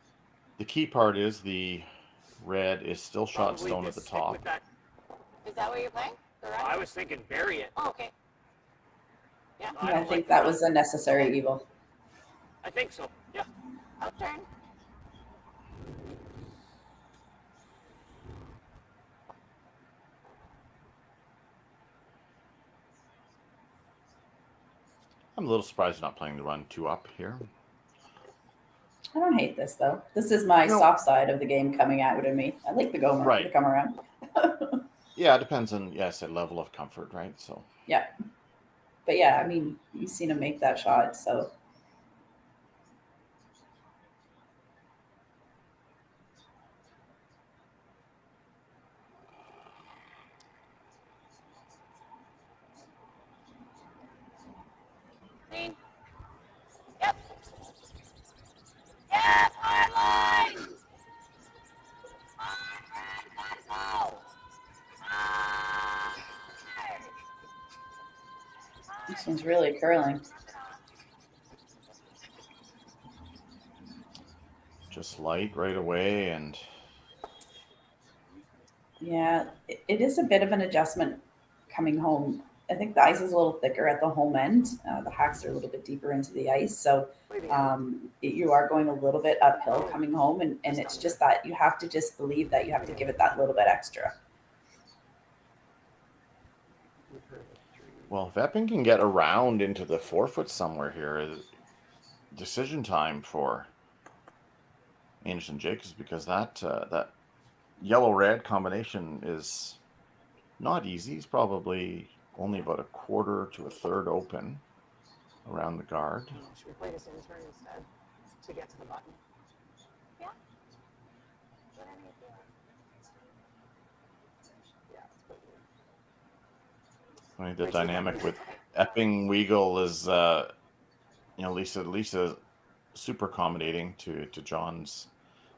the key part is the red is still shot Probably stone at just the stick top. with that. Is that what you're playing? The red? I was thinking bury it. Oh, okay. Yeah. I think that was a necessary evil. I think so. Yeah. Out turn. I'm a little surprised you're not playing the run 2 up here. I don't hate this though. This is my soft side of the game coming out of me. I like the go Right. to come around. Yeah, it depends on, yes, a level of comfort, right? So Yeah. But yeah, I mean, you've seen him make that shot, so This one's really curling. Just light right away, and Yeah, it is a bit of an adjustment coming home. I think the ice is a little thicker at the home end. The hacks are a little bit deeper into the ice. So you are going a little bit uphill coming home. And it's just that you have to just believe that you have to give it that little bit extra. well, if Epping can get around into the 4-foot somewhere here, decision time for Einarson Jacobs, because that yellow-red combination is not easy. He's probably only about a quarter to a third open around the guard. Should we play this in turn instead to get to the button? Yeah. I mean, the dynamic with Epping Weagle is, Lisa super accommodating to John's,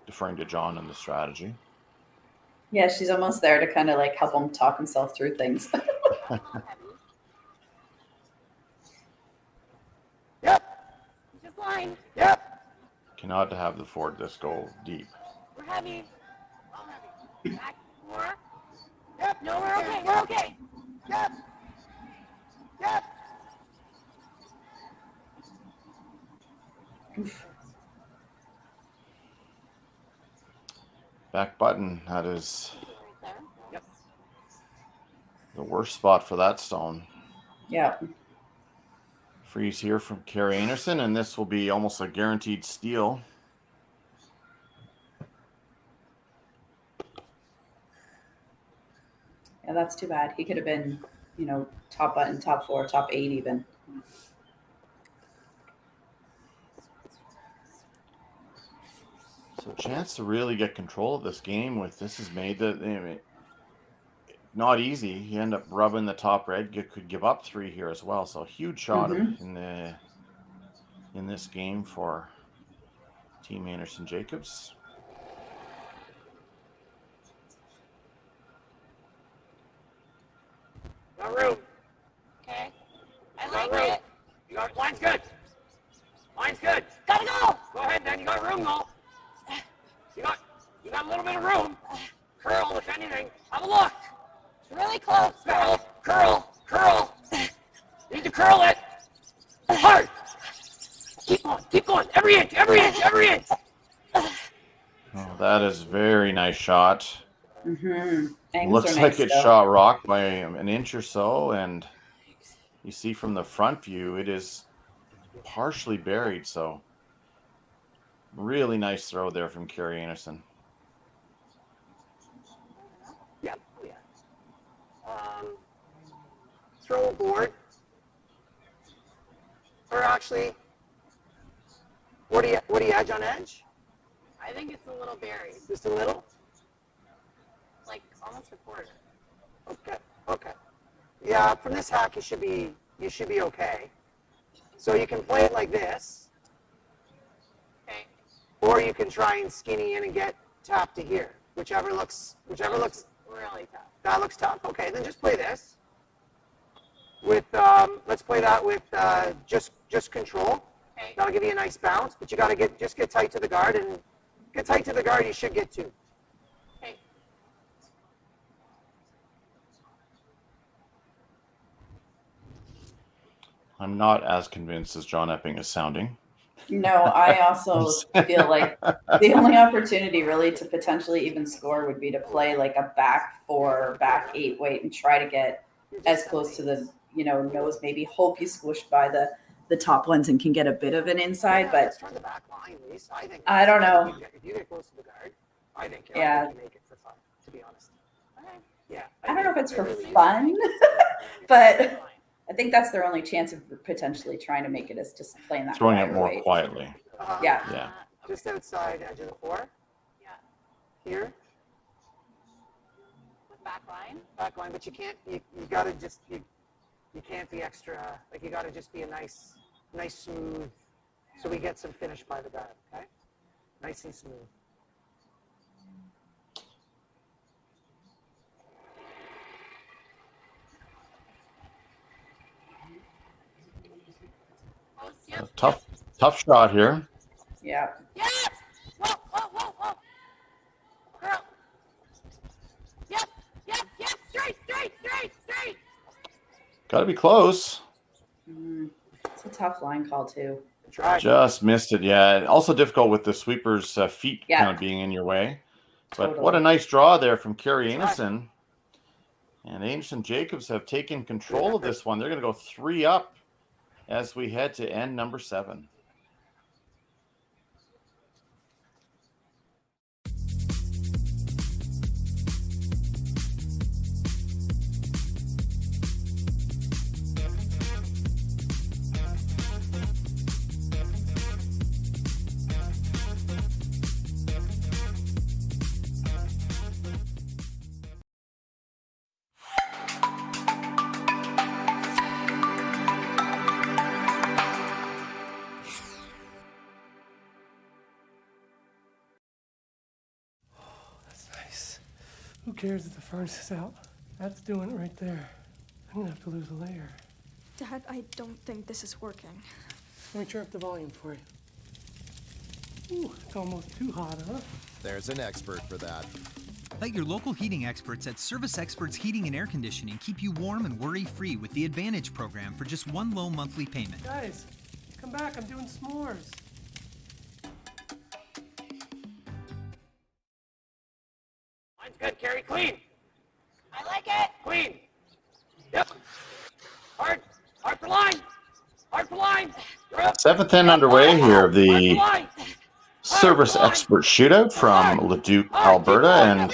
deferring to John in the strategy. Yeah, she's almost there to kind of like help him talk himself through things. Yep. Just line. Yep. Cannot have the Ford this go deep. We're heavy. All heavy. Back. More. Yep. No, we're okay. We're okay. Yep. Yep. Back button, that is Right there. Yep. the worst spot for that stone. Yeah. Freeze here from Kerri Einarson, and this will be almost a guaranteed steal. Yeah, that's too bad. He could have been, top button, top 4, top 8 even. So a chance to really get control of this game with this is made that not easy. You end up rubbing the top red. You could give up 3 here as well. So a huge shot in this game for Team Einarson Jacobs. Got room. Okay. I Got like room. it. You got line's good. Line's good. Gotta go. Go ahead, then. You got room, though. You got a little bit of room. Curl, if anything. Have a look. It's really close. Curl. Need to curl it. Hard. Keep going. Every inch. Oh, that is very nice shot. Mm-hmm. Looks like it shot rock by an inch or so, and you see from the front view it is partially buried. So really nice throw there from Kerri Einarson. Yeah. Throw a board. Or actually, what do you edge on edge? I think it's a little buried. Just a little? Like almost a quarter. Okay. Yeah, from this hack you should be okay. So you can play it like this. Okay. Or you can try and skinny in and get tapped to here. Whichever looks Really tough. that looks tough. Okay, then just play this. With let's play that with just control. Okay. That'll give you a nice bounce, but you gotta get tight to the guard, and get tight to the guard, you should get 2. Okay. I'm not as convinced as John Epping is sounding. No, I also feel like the only opportunity really to potentially even score would be to play like a back 4, back 8 weight and try to get as close to the, nose, maybe hope you squish by the top ones and can get a bit of an inside, but Let's try the back line, Lisa. I think I don't know. If you get close to the guard, I think you make it for fun, to be honest. Okay. Yeah. I don't know if it's for fun, but I think that's their only chance of potentially trying to make it is just playing that. Throwing it more weight. quietly. Yeah. Just outside edge of the 4. Yeah. Here. With back line. Back line, but you can't. You gotta just. You can't be extra. Like you gotta just be a nice smooth. So we get some finish by the guard. Okay. Nice and smooth. Tough shot here. Yeah. Yes! Whoa, whoa, whoa, whoa. Curl. Yep, yep, yep. Straight, straight, straight, straight. Got to be close. It's a tough line call too. Try. Just missed it. Yeah. Also difficult with the sweeper's feet Yeah. kind of being in your way. But Totally. what a nice draw there from Kerri Einarson. And Einarson Jacobs have taken control of this one. They're going to go 3 up as we head to end number 7. That's nice. Who cares if the furnace is out? That's doing it right there. I'm gonna have to lose a layer. Dad, I don't think this is working. Let me turn up the volume for you. Ooh, it's almost too hot, huh? There's an expert for that. Let your local heating experts at Service Experts Heating and Air Conditioning keep you warm and worry-free with the Advantage program for just one low monthly payment. Guys, come back, I'm doing s'mores. Line's good, Kerri. Clean. I like it. Clean. Yep. Hard. Hard for line. Hard for line. You're up. 7th end underway here of Hard for the line. Service Expert Shootout from Leduc, Alberta, and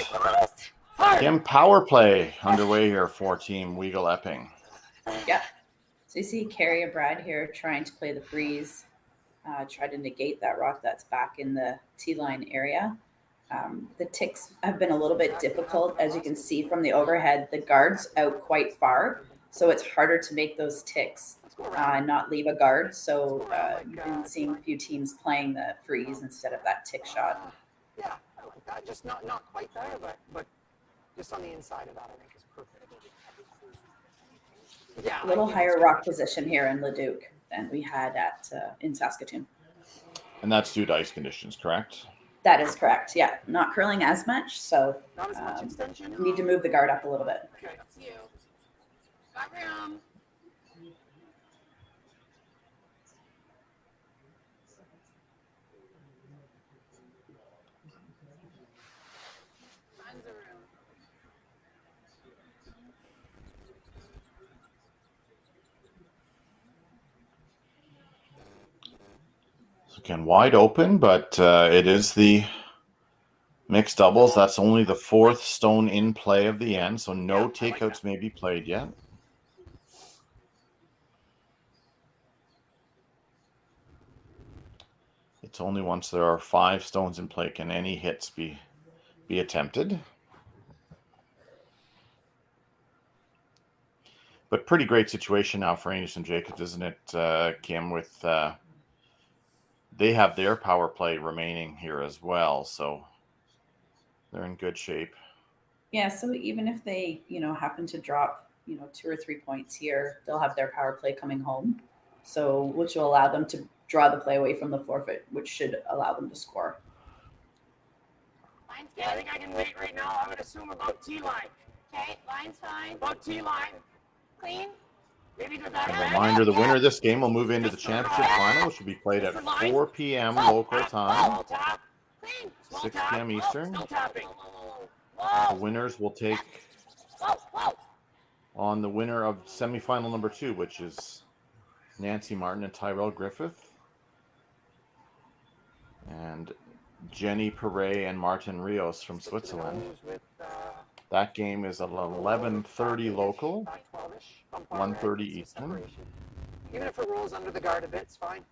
Kim Power Play underway here for Team Weagle Epping. Yeah. So you see Kerri and Brad here trying to play the freeze, try to negate that rock that's back in the T-line area. The ticks have been a little bit difficult. As you can see from the overhead, the guard's out quite far, so it's harder to make those ticks and not leave a guard. So you've been seeing a few teams playing the freeze instead of that tick shot. Yeah, I like that. Just not quite there, but just on the inside of that, I think is perfect. Yeah, A little higher rock position here in Leduc than we had at in Saskatoon. And that's due to ice conditions, correct? That is correct. Yeah, not curling as much, so Not as much extension. need to move the guard up a little bit. Okay, that's you. Got room. Tons of room. So again, wide open, but it is the mixed doubles. That's only the 4th stone in play of the end, so no takeouts may be played yet. It's only once there are 5 stones in play can any hits be attempted. But pretty great situation now for Einarson Jacobs, isn't it, Kim, with they have their power play remaining here as well, so they're in good shape. Yeah, so even if they, happen to drop, 2 or 3 points here, they'll have their power play coming home. So which will allow them to draw the play away from the forfeit, which should allow them to score. Line's good. I think I can wait right now. I'm going to assume about T-line. Okay, line's fine. About T-line. Clean. Maybe to that. A reminder, the winner of this game will move into the championship final, which will be played at 4 p.m. local time, 6 p.m. Eastern. Still tapping. The winners will take on the winner of semifinal number 2, which is Nancy Martin and Tyrell Griffith, and Jenny Perret and Martin Rios from Switzerland. That game is at 11:30 local, 1:30 Eastern. Even if it rolls under the guard a bit, it's fine.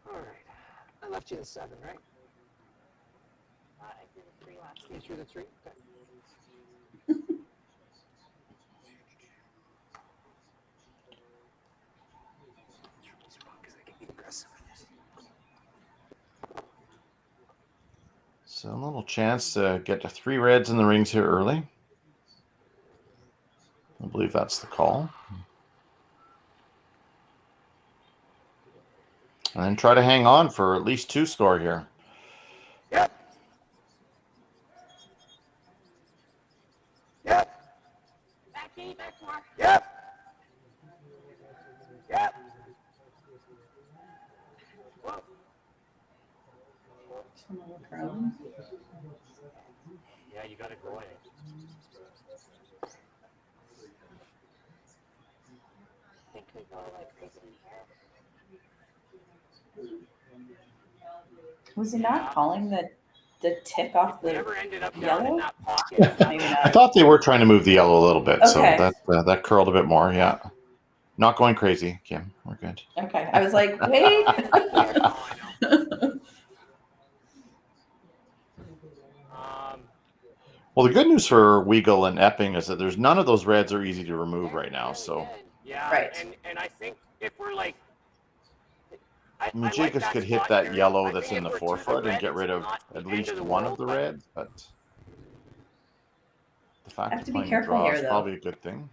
All right. I left you the 7, right? I did a 3 last You threw the 3? Okay. So a little chance to get to 3 reds in the rings here early. I believe that's the call. And then try to hang on for at least 2 score here. Yep. Yep. Back 8, back 4. Yep. Yep. Whoa. Yeah, you got to go in it. I think we go like crazy in here. Was he not calling the tick off the Whatever ended up down in yellow? that pocket. Maybe not. I thought they were trying to move the yellow a little bit, so Okay. that curled a bit more. Yeah, not going crazy, Kim. We're good. Okay. I was like, wait. Well, the good news for Weagle and Epping is that there's none of those reds are easy to remove right now. So Yeah, Right. and I think if we're like, I mean, Jacobs could hit that yellow that's in the 4-foot and get rid of at least one of the reds, but the fact Have of to be playing careful draw here, is though. probably a good thing.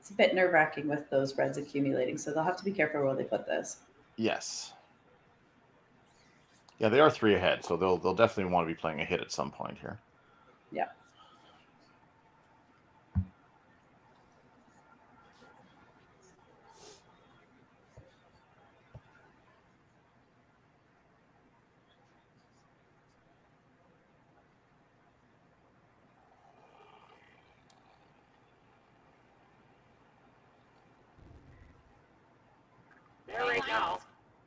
It's a bit nerve-wracking with those reds accumulating, so they'll have to be careful where they put this. Yes. Yeah, they are 3 ahead, so they'll definitely want to be playing a hit at some point here. Yeah. there right now.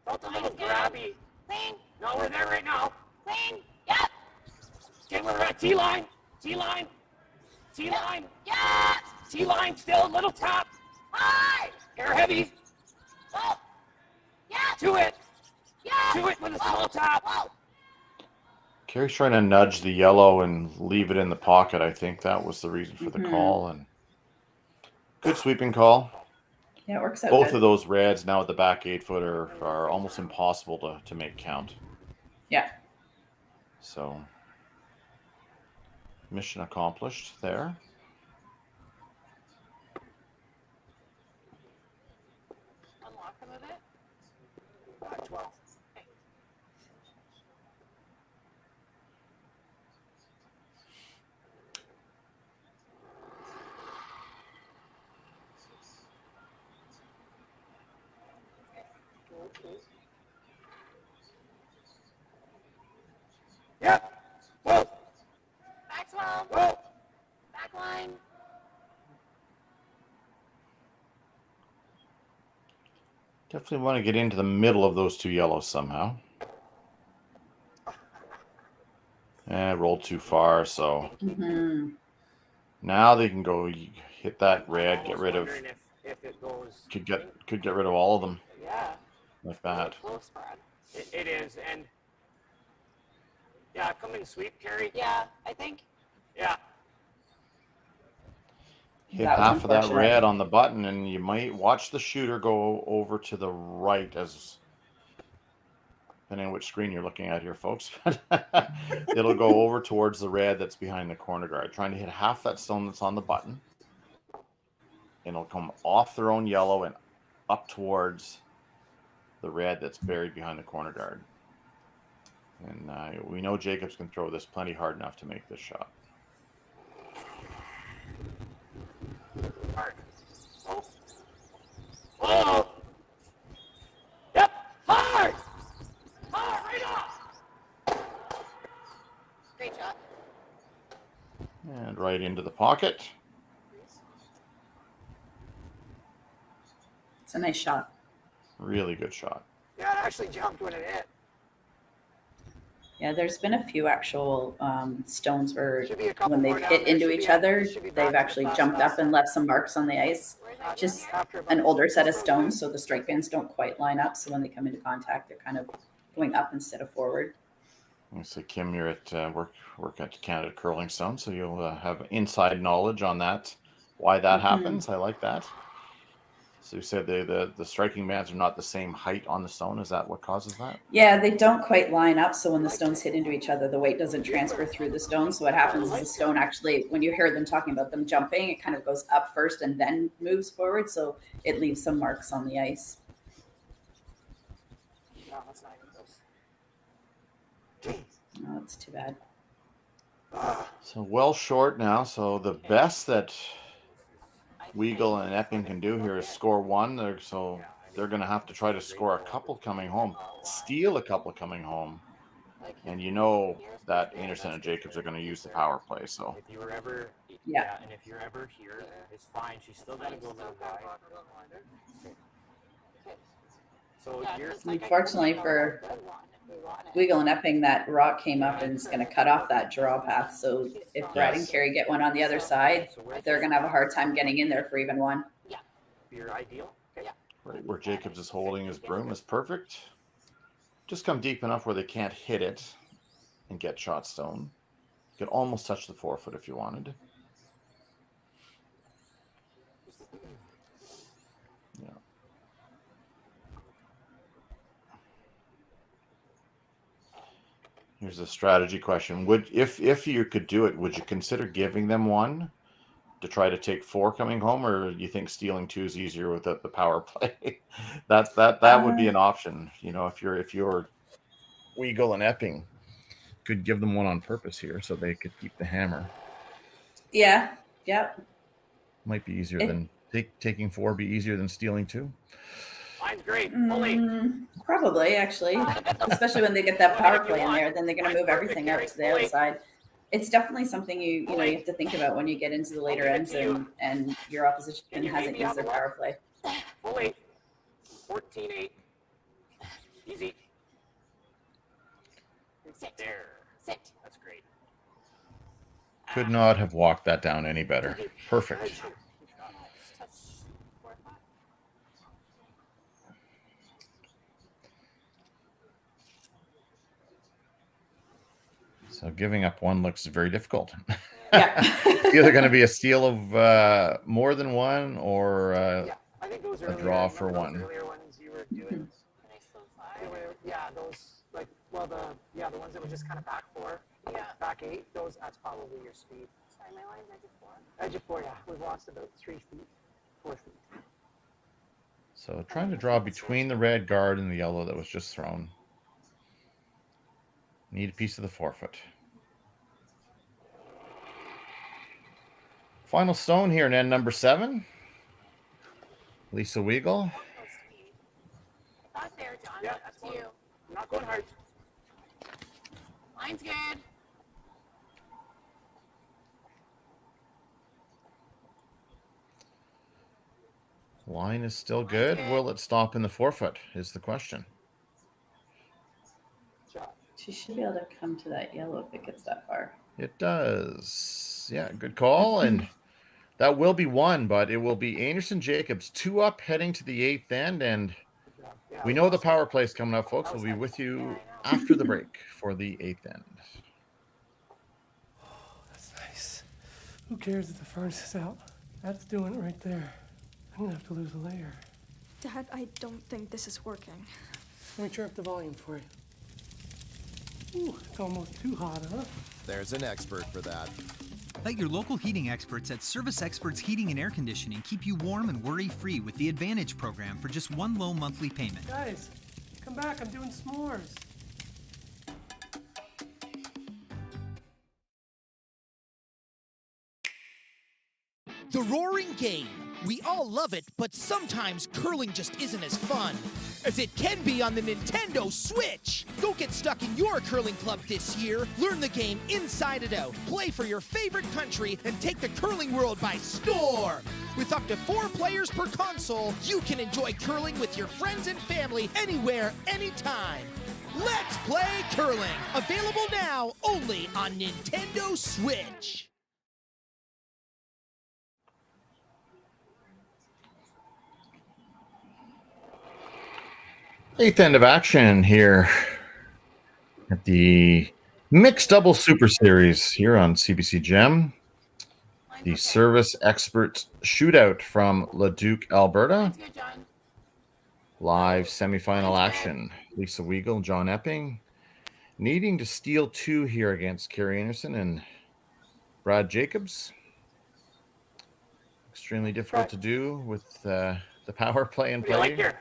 Felt a little grabby. Clean. No, we're there right now. Clean. Yep. Okay, we're at T-line. T-line. T-line. Yeah. T-line still, little tap. Hard. Air heavy. Whoa. Yeah. To it. Yeah. To it with a small tap. Whoa. Kerri's trying to nudge the yellow and leave it in the pocket. I think that was the reason for the call. And good sweeping call. Yeah, it works out Both good. of those reds now at the back 8-foot are almost impossible to make count. Yeah. So mission accomplished there. Unlock him a bit. 12. Yep. Whoa. Back 12. Whoa. Back line. Definitely want to get into the middle of those 2 yellows somehow. And rolled too far, so now they can go hit that red, get rid of. If it goes. Could get rid of all of them Yeah. like that. Close, Brad. It is, and yeah, come in sweep, Kerri. Yeah, I think. Yeah. Hit That was half of that unfortunate. red on the button, and you might watch the shooter go over to the right, as depending on which screen you're looking at here, folks. It'll go over towards the red that's behind the corner guard, trying to hit half that stone that's on the button. And it'll come off their own yellow and up towards the red that's buried behind the corner guard. And we know Jacobs can throw this plenty hard enough to make this shot. Hard. Oh. Oh. Yep. Hard. Hard. Right off. Great shot. And right into the pocket. It's a nice shot. Really good shot. Yeah, it actually jumped when it hit. Yeah, there's been a few actual stones where Should be a couple when more they've down hit there. into Should each be other, should be back they've in the actually class jumped class. up and left some marks on the ice. Just After about an older set of silver stones, so the strike bands don't quite line up. So when they come into contact, they're kind of going up instead of forward. So Kim, you're at work at Canada Curling Stone, so you'll have inside knowledge on that, why that happens. I like that. So you said the striking bands are not the same height on the stone. Is that what causes that? Yeah, they don't quite line up. So when the stones hit into each other, the weight doesn't transfer through the stone. So what happens is the stone actually, when you hear them talking about them jumping, it kind of goes up first and then moves forward. So it leaves some marks on the ice. No, that's not even close. Jeez. Oh, that's too bad. So well short now. So the best that Weagle and Epping can do here is score one. So they're going to have to try to score a couple coming home, steal a couple coming home. And you know that Einarson and Jacobs are going to use the power play. So If you were ever, Yeah. and if you're ever here, it's fine. She's still got to go a little high. So you're Unfortunately for Weagle and Epping, that rock came up and is going to cut off that draw path. So if Brad and Kerri get one on the other side, they're going to have a hard time getting in there for even one. you're ideal. Okay. right where Jacobs is holding his broom is perfect. Just come deep enough where they can't hit it and get shot stone. You could almost touch the forefoot if you wanted. Yeah. Here's a strategy question. Would if you could do it, would you consider giving them one to try to take four coming home, or you think stealing two is easier with the power play? that would be an option. You know, if you're Weagle and Epping, could give them one on purpose here so they could keep the hammer. Yeah. Yep. Might be easier than taking four. Be easier than stealing two. Mine's great. Fully. Probably, actually, especially when they get that power play in there, then they're going to move everything out to the outside. It's definitely something you have to think about when you get into the later ends and your opposition hasn't used their power play. Fully. 14-8. Easy. Sit. There. Sit. That's great. Could not have walked that down any better. Perfect. So giving up one looks very difficult. Yeah. It's either going to be a steal of more than one or I think those a draw for one. earlier ones you were doing. Yeah, those the ones that were just kind of back four. Yeah. Back eight. That's probably your speed. Sorry, my line's edge of four. Edge of four, yeah. We've lost about 3 feet, 4 feet. So trying to draw between the red guard and the yellow that was just thrown. Need a piece of the forefoot. Final stone here in end number 7. Lisa Weagle. Not there, John. Yeah, That's you. I'm not going hard. Mine's good. Line is still good. Will it stop in the forefoot is the question. She should be able to come to that yellow if it gets that far. It does. Yeah, good call. And that will be one, but it will be Einarson Jacobs 2 up heading to the 8th end. And we know the power play is coming up, folks. We'll be with you after the break for the 8th end. Oh, that's nice. Who cares if the furnace is out? That's doing it right there. I'm gonna have to lose a layer. Dad, I don't think this is working. Let me turn up the volume for you. Ooh, it's almost too hot, huh? There's an expert for that. Let your local heating experts at Service Experts Heating and Air Conditioning keep you warm and worry-free with the Advantage program for just one low monthly payment. Guys, come back, I'm doing s'mores. The roaring game. We all love it, but sometimes curling just isn't as fun as it can be on the Nintendo Switch. Don't get stuck in your curling club this year. Learn the game inside and out. Play for your favorite country and take the curling world by storm. With up to 4 players per console, you can enjoy curling with your friends and family anywhere, anytime. Let's play curling. Available now only on Nintendo Switch. 8th end of action here at the Mixed Double Super Series here on CBC Gem. The service expert shootout from Leduc, Alberta. That's good, John. Live semifinal action. Lisa Weagle, John Epping, needing to steal 2 here against Kerri Einarson and Brad Jacobs. Extremely difficult to do with the power play and play.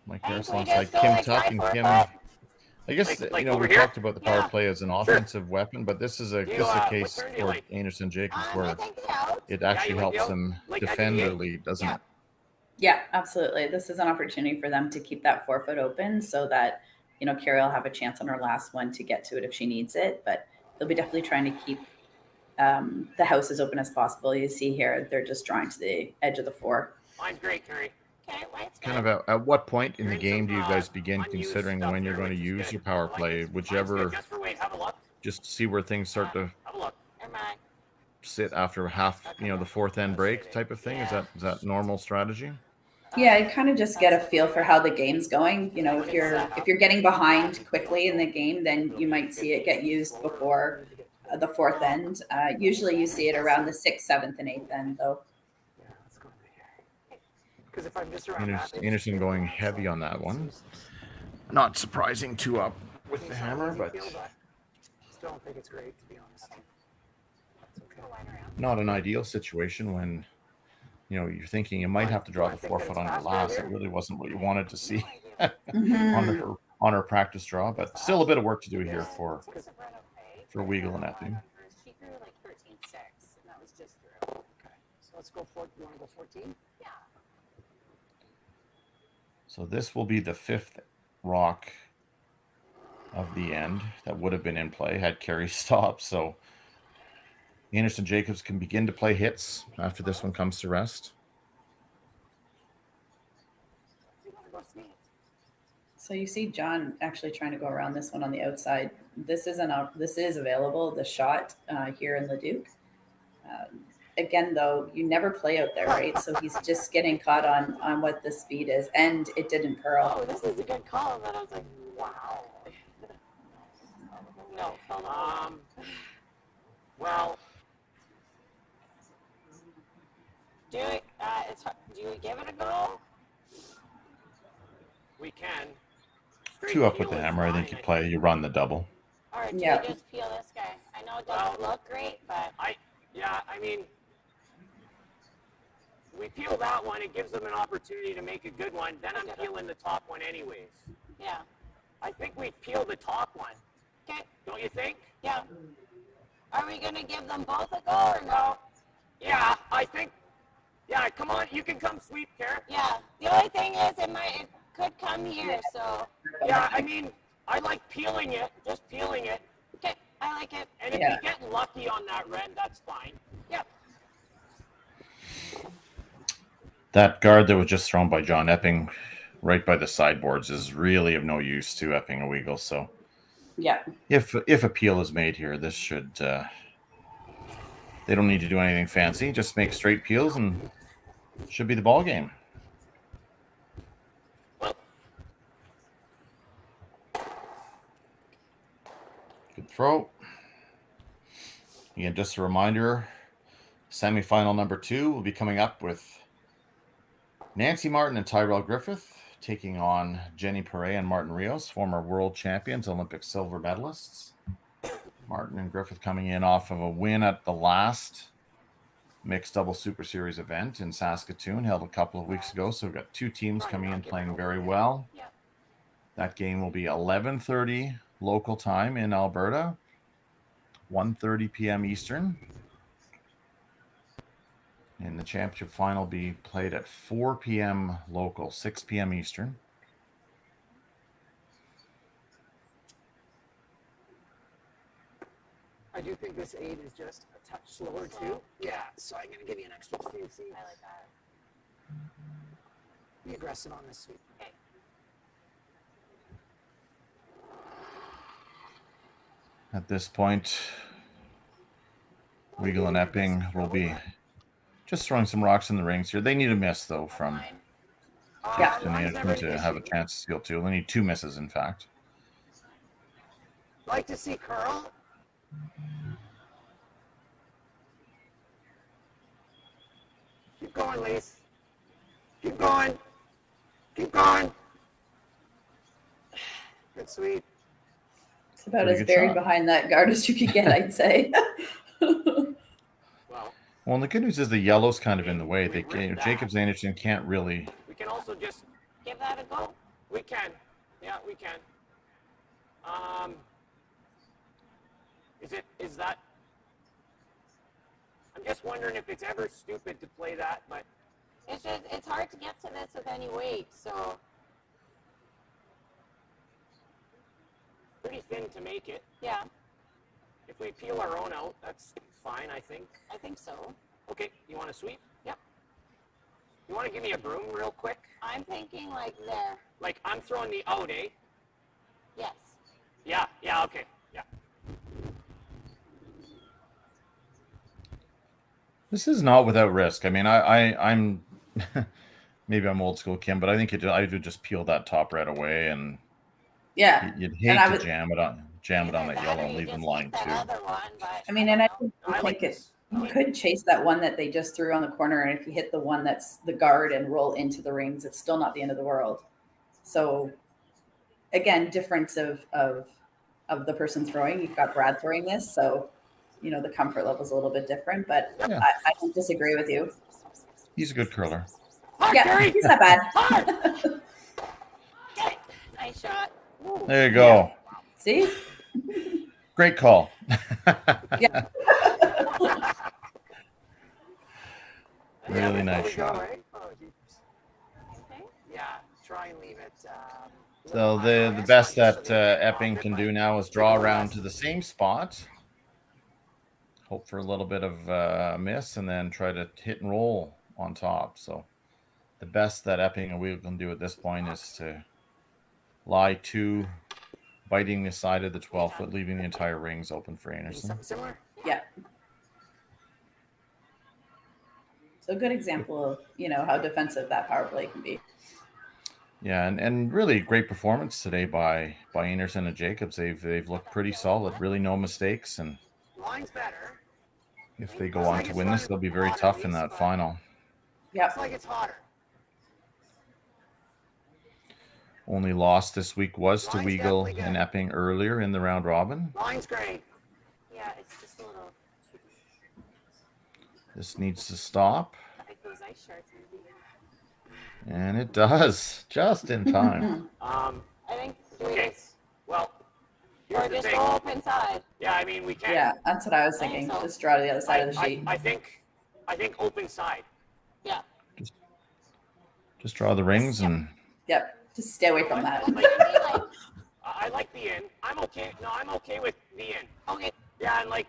Mike Harris alongside Kim Tuck and Kim. I guess Like we over here? talked about the power play as an offensive weapon, but this is a case what turn do you for like? Einarson Jacobs where it Yeah, actually you like helps the them like defend their IPA? lead, doesn't it? Yeah, absolutely. This is an opportunity for them to keep that forefoot open so that, Kerri will have a chance on her last one to get to it if she needs it. But they'll be definitely trying to keep the house as open as possible. You see here, they're just drawing to the edge of the 4. Mine's great, Kerri. Okay, White's Kind good. of at what point in the Here's game some, do you guys begin unused considering stuff when you're here, going to which is use good. your power I like play? this. Mine's Whichever, good. Just for Wade, have a look. just see where things start to Have a look. Never mind. sit after half, the fourth end break type of thing. Is that normal strategy? Yeah, I kind of just get a feel for how the game's going. If you're getting behind quickly in the game, then you might see it get used before the 4th end. Usually you see it around the 6th, 7th, and 8th end, though. Yeah, let's go here. Because if I'm just around that, Anderson going heavy on that one. Not surprising, 2 up with the hammer, but still don't think it's great, to be honest. not an ideal situation when you're thinking you might have to draw the 4-foot on your last. It really wasn't what you wanted to see on her practice draw, but still a bit of work to do here for Weagle and Epping. She threw like 13.6, and that was just through. Okay, so let's go for. You want to go 14? Yeah. So this will be the 5th rock of the end that would have been in play had Kerri stopped. So Einarson Jacobs can begin to play hits after this one comes to rest. So you see John actually trying to go around this one on the outside. This is available, the shot here in Leduc. Again, though, you never play out there, right? So he's just getting caught on what the speed is, and it didn't curl. Oh, this is a good call, but I was like, wow. No, hold on. Well, Do you give it a go? we can. 2 up with the hammer. I think you run the double. Or do Yeah. you just peel this guy? I know it doesn't look great, but I mean, we peel that one. It gives them an opportunity to make a good one. Then I'm peeling the top one anyways. yeah. I think we peel the top one. Okay, Don't you think? yeah. Are we gonna give them both a go or no? Yeah, I think. Yeah, come on. You can come sweep, Kerri. Yeah. The only thing is, it could come here, so Yeah, I mean, I like peeling it. Just peeling it. okay, I like it. And if you get lucky on that red, that's fine. Yeah. That guard that was just thrown by John Epping right by the sideboards is really of no use to Epping and Weagle. So Yeah. if a peel is made here, this should they don't need to do anything fancy. Just make straight peels and should be the ball game. Good throw. Again, just a reminder, semifinal number 2 will be coming up with Nancy Martin and Tyrell Griffith taking on Jenny Perret and Martin Rios, former world champions, Olympic silver medalists. Martin and Griffith coming in off of a win at the last mixed double super series event in Saskatoon, held a couple of weeks ago. So we've got 2 teams coming in playing very well. That game will be 11:30 local time in Alberta, 1:30 p.m. Eastern. And the championship final will be played at 4 p.m. local, 6 p.m. Eastern. I do think this 8 is just a touch slower too. Yeah, so I'm gonna give you an extra 2. See, I like that. be aggressive on this sweep. Okay. At this point, Weagle and Epping will be just throwing some rocks in the rings here. They need a miss, though, from Anderson to have a chance to steal 2. They need 2 misses, in fact. Like to see curl. Keep going, Lise. Keep going. Keep going. Good sweep. It's about Pretty as good buried shot. behind that guard as you could get, I'd say. Well, and the good news is the yellow's kind of in the way. They Jacobs Einarson can't really. We can also just Give that a go. We can. Yeah, we can. Is that? I'm just wondering if it's ever stupid to play that, but It's hard to get to this with any weight, so pretty thin to make it. yeah, If we peel our own out, that's fine, I think. I think so. Okay, you want to sweep? Yep. You want to give me a broom real quick? I'm thinking like there. Like, I'm throwing the out, eh? Yes. Yeah, okay. Yeah. This is not without risk. I mean, I'm maybe I'm old school, Kim, but I think I would just peel that top right away, and Yeah. you'd hate to jam it on that yellow and leave them lying too. I mean, and I think you could chase that one that they just threw on the corner, and if you hit the one that's the guard and roll into the rings, it's still not the end of the world. So, again, difference of the person throwing. You've got Brad throwing this, so you know the comfort level is a little bit different. But Yeah. I don't disagree with you. He's a good curler. Yeah, he's not bad. Nice shot. Ooh. There you go. See? Great call. Yeah. Really nice shot. Yeah, try and leave it. So the best that Epping can do now is draw around to the same spot, hope for a little bit of miss, and then try to hit and roll on top. So the best that Epping and Weagle can do at this point is to lie to, biting the side of the 12-foot, leaving the entire rings open for Einarson. Similar? Yeah. So a good example of, how defensive that power play can be. Yeah, and really great performance today by Einarson and Jacobs. They've looked pretty solid, really no mistakes, and Line's better. if they go on to win this, they'll be very tough in that final. Yeah. It's like it's hotter. Only loss this week was to Weagle and Epping earlier in the round robin. Line's great. Yeah, it's just a little. This needs to stop. Like those ice sharks. And it does, just in time. I think Okay. or Well, here's the just thing. go up inside. Yeah, I mean, we can. Yeah, that's what I was thinking. so. Just draw to the other side of the sheet. I think open side. Yeah. Just draw the rings and Yep. Just stay away from that. I like the in. I'm okay. No, I'm okay with the in. Okay. Yeah, and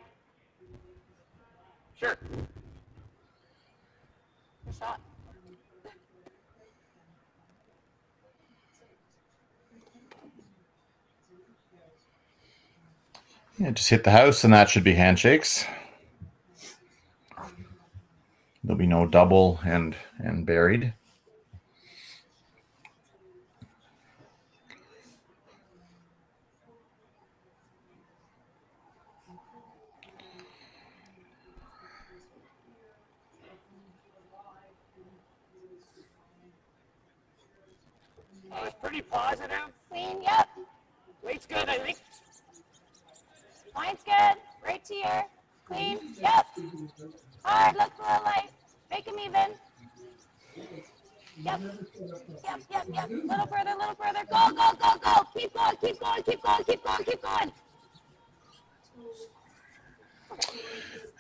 sure. Good shot. yeah, just hit the house, and that should be handshakes. There'll be no double and buried. It's pretty positive. Clean. Yep. Weight's good, I think. Line's good. Right to your clean. Yep. Hard. Look for a light. Make them even. Yep. Little further. Go. Keep going.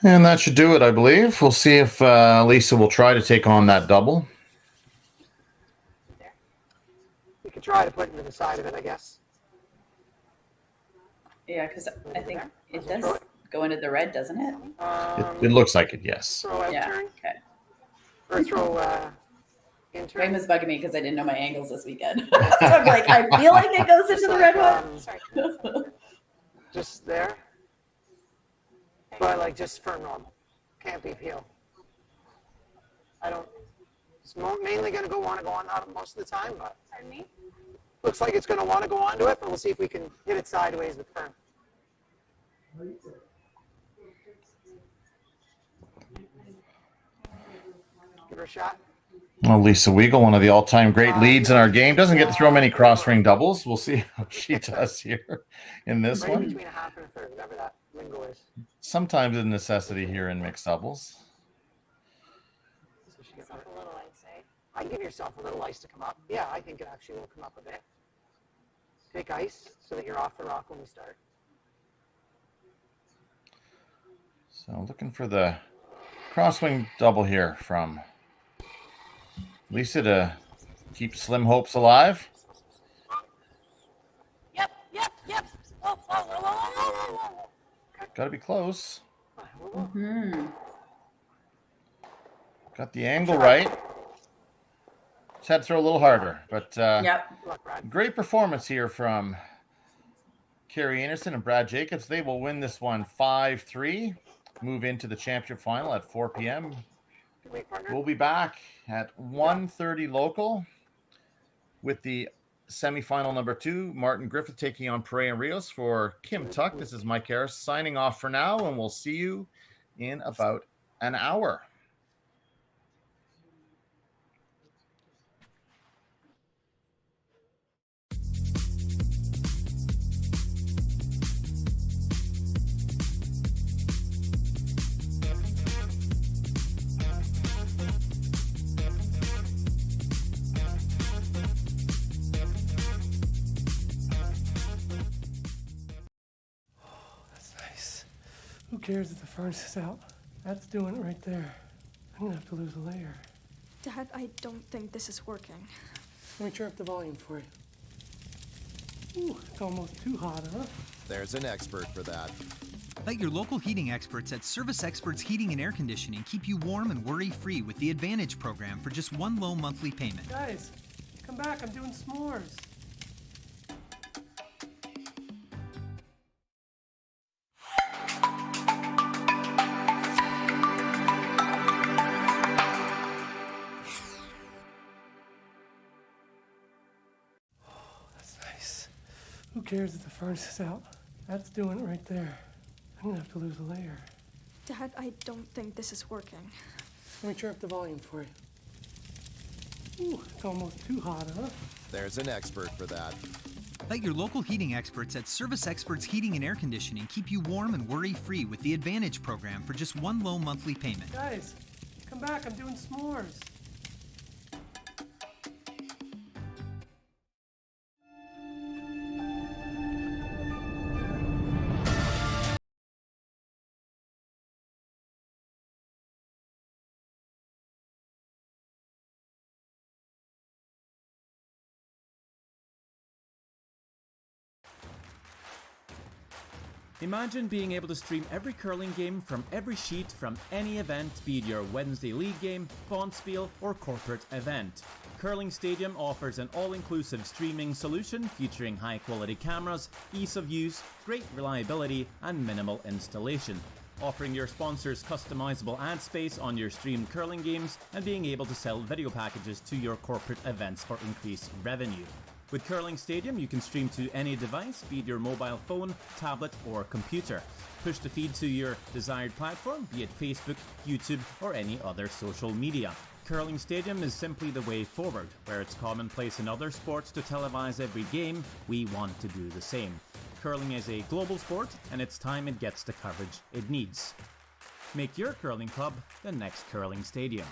And that should do it, I believe. We'll see if Lisa will try to take on that double. You can try to put it to the side of it, I guess. Yeah, because I think it does go into the red, doesn't it? It looks like it, yes. Throw out Yeah. turn. Okay. Or throw in turn. Wayne was bugging me because I didn't know my angles this weekend. So I'm like, I feel like it goes into the red one. Just there. But just for normal. Can't be peel. It's mainly going to want to go on out most of the time, but Pardon me? looks like it's going to want to go onto it, but we'll see if we can hit it sideways with firm. Give her a shot. Well, Lisa Weagle, one of the all-time great leads in our game, doesn't get to throw many cross-ring doubles. We'll see how she does here in this Right one. between a half and a third, whatever that lingo is. Sometimes a necessity here in mixed doubles. So she gets a little ice, eh? I give yourself a little ice to come up. Yeah, I think it actually will come up a bit. Take ice so that you're off the rock when we start. So looking for the cross-wing double here from Lisa to keep Slim hopes alive. Yep. Got to be close. Got the angle right. Just had to throw a little harder, but great performance here from Kerri Einarson and Brad Jacobs. They will win this one 5-3, move into the championship final at 4 p.m. We'll be back at 1:30 local with the semifinal number 2. Martin Griffith taking on Pereira Rios. For Kim Tuck, this is Mike Harris signing off for now, and we'll see you in about an hour. Who cares if the furnace is out? That's doing it right there. I'm gonna have to lose a layer. Dad, I don't think this is working. Let me turn up the volume for you. Ooh, it's almost too hot, huh? There's an expert for that. Let your local heating experts at Service Experts Heating and Air Conditioning keep you warm and worry-free with the Advantage program for just one low monthly payment. Guys, come back, I'm doing s'mores. Who cares if the furnace is out? That's doing it right there. I'm gonna have to lose a layer. Dad, I don't think this is working. Let me turn up the volume for you. Ooh, it's almost too hot, huh? There's an expert for that. Let your local heating experts at Service Experts Heating and Air Conditioning keep you warm and worry-free with the Advantage program for just one low monthly payment. Guys, come back, I'm doing s'mores. Imagine being able to stream every curling game from every sheet from any event, be it your Wednesday league game, bonspiel, or corporate event. Curling Stadium offers an all-inclusive streaming solution featuring high-quality cameras, ease of use, great reliability, and minimal installation. Offering your sponsors customizable ad space on your streamed curling games and being able to sell video packages to your corporate events for increased revenue. With Curling Stadium, you can stream to any device, be it your mobile phone, tablet, or computer. Push the feed to your desired platform, be it Facebook, YouTube, or any other social media. Curling Stadium is simply the way forward. Where it's commonplace in other sports to televise every game, we want to do the same. Curling is a global sport, and it's time it gets the coverage it needs. Make your curling club the next Curling Stadium.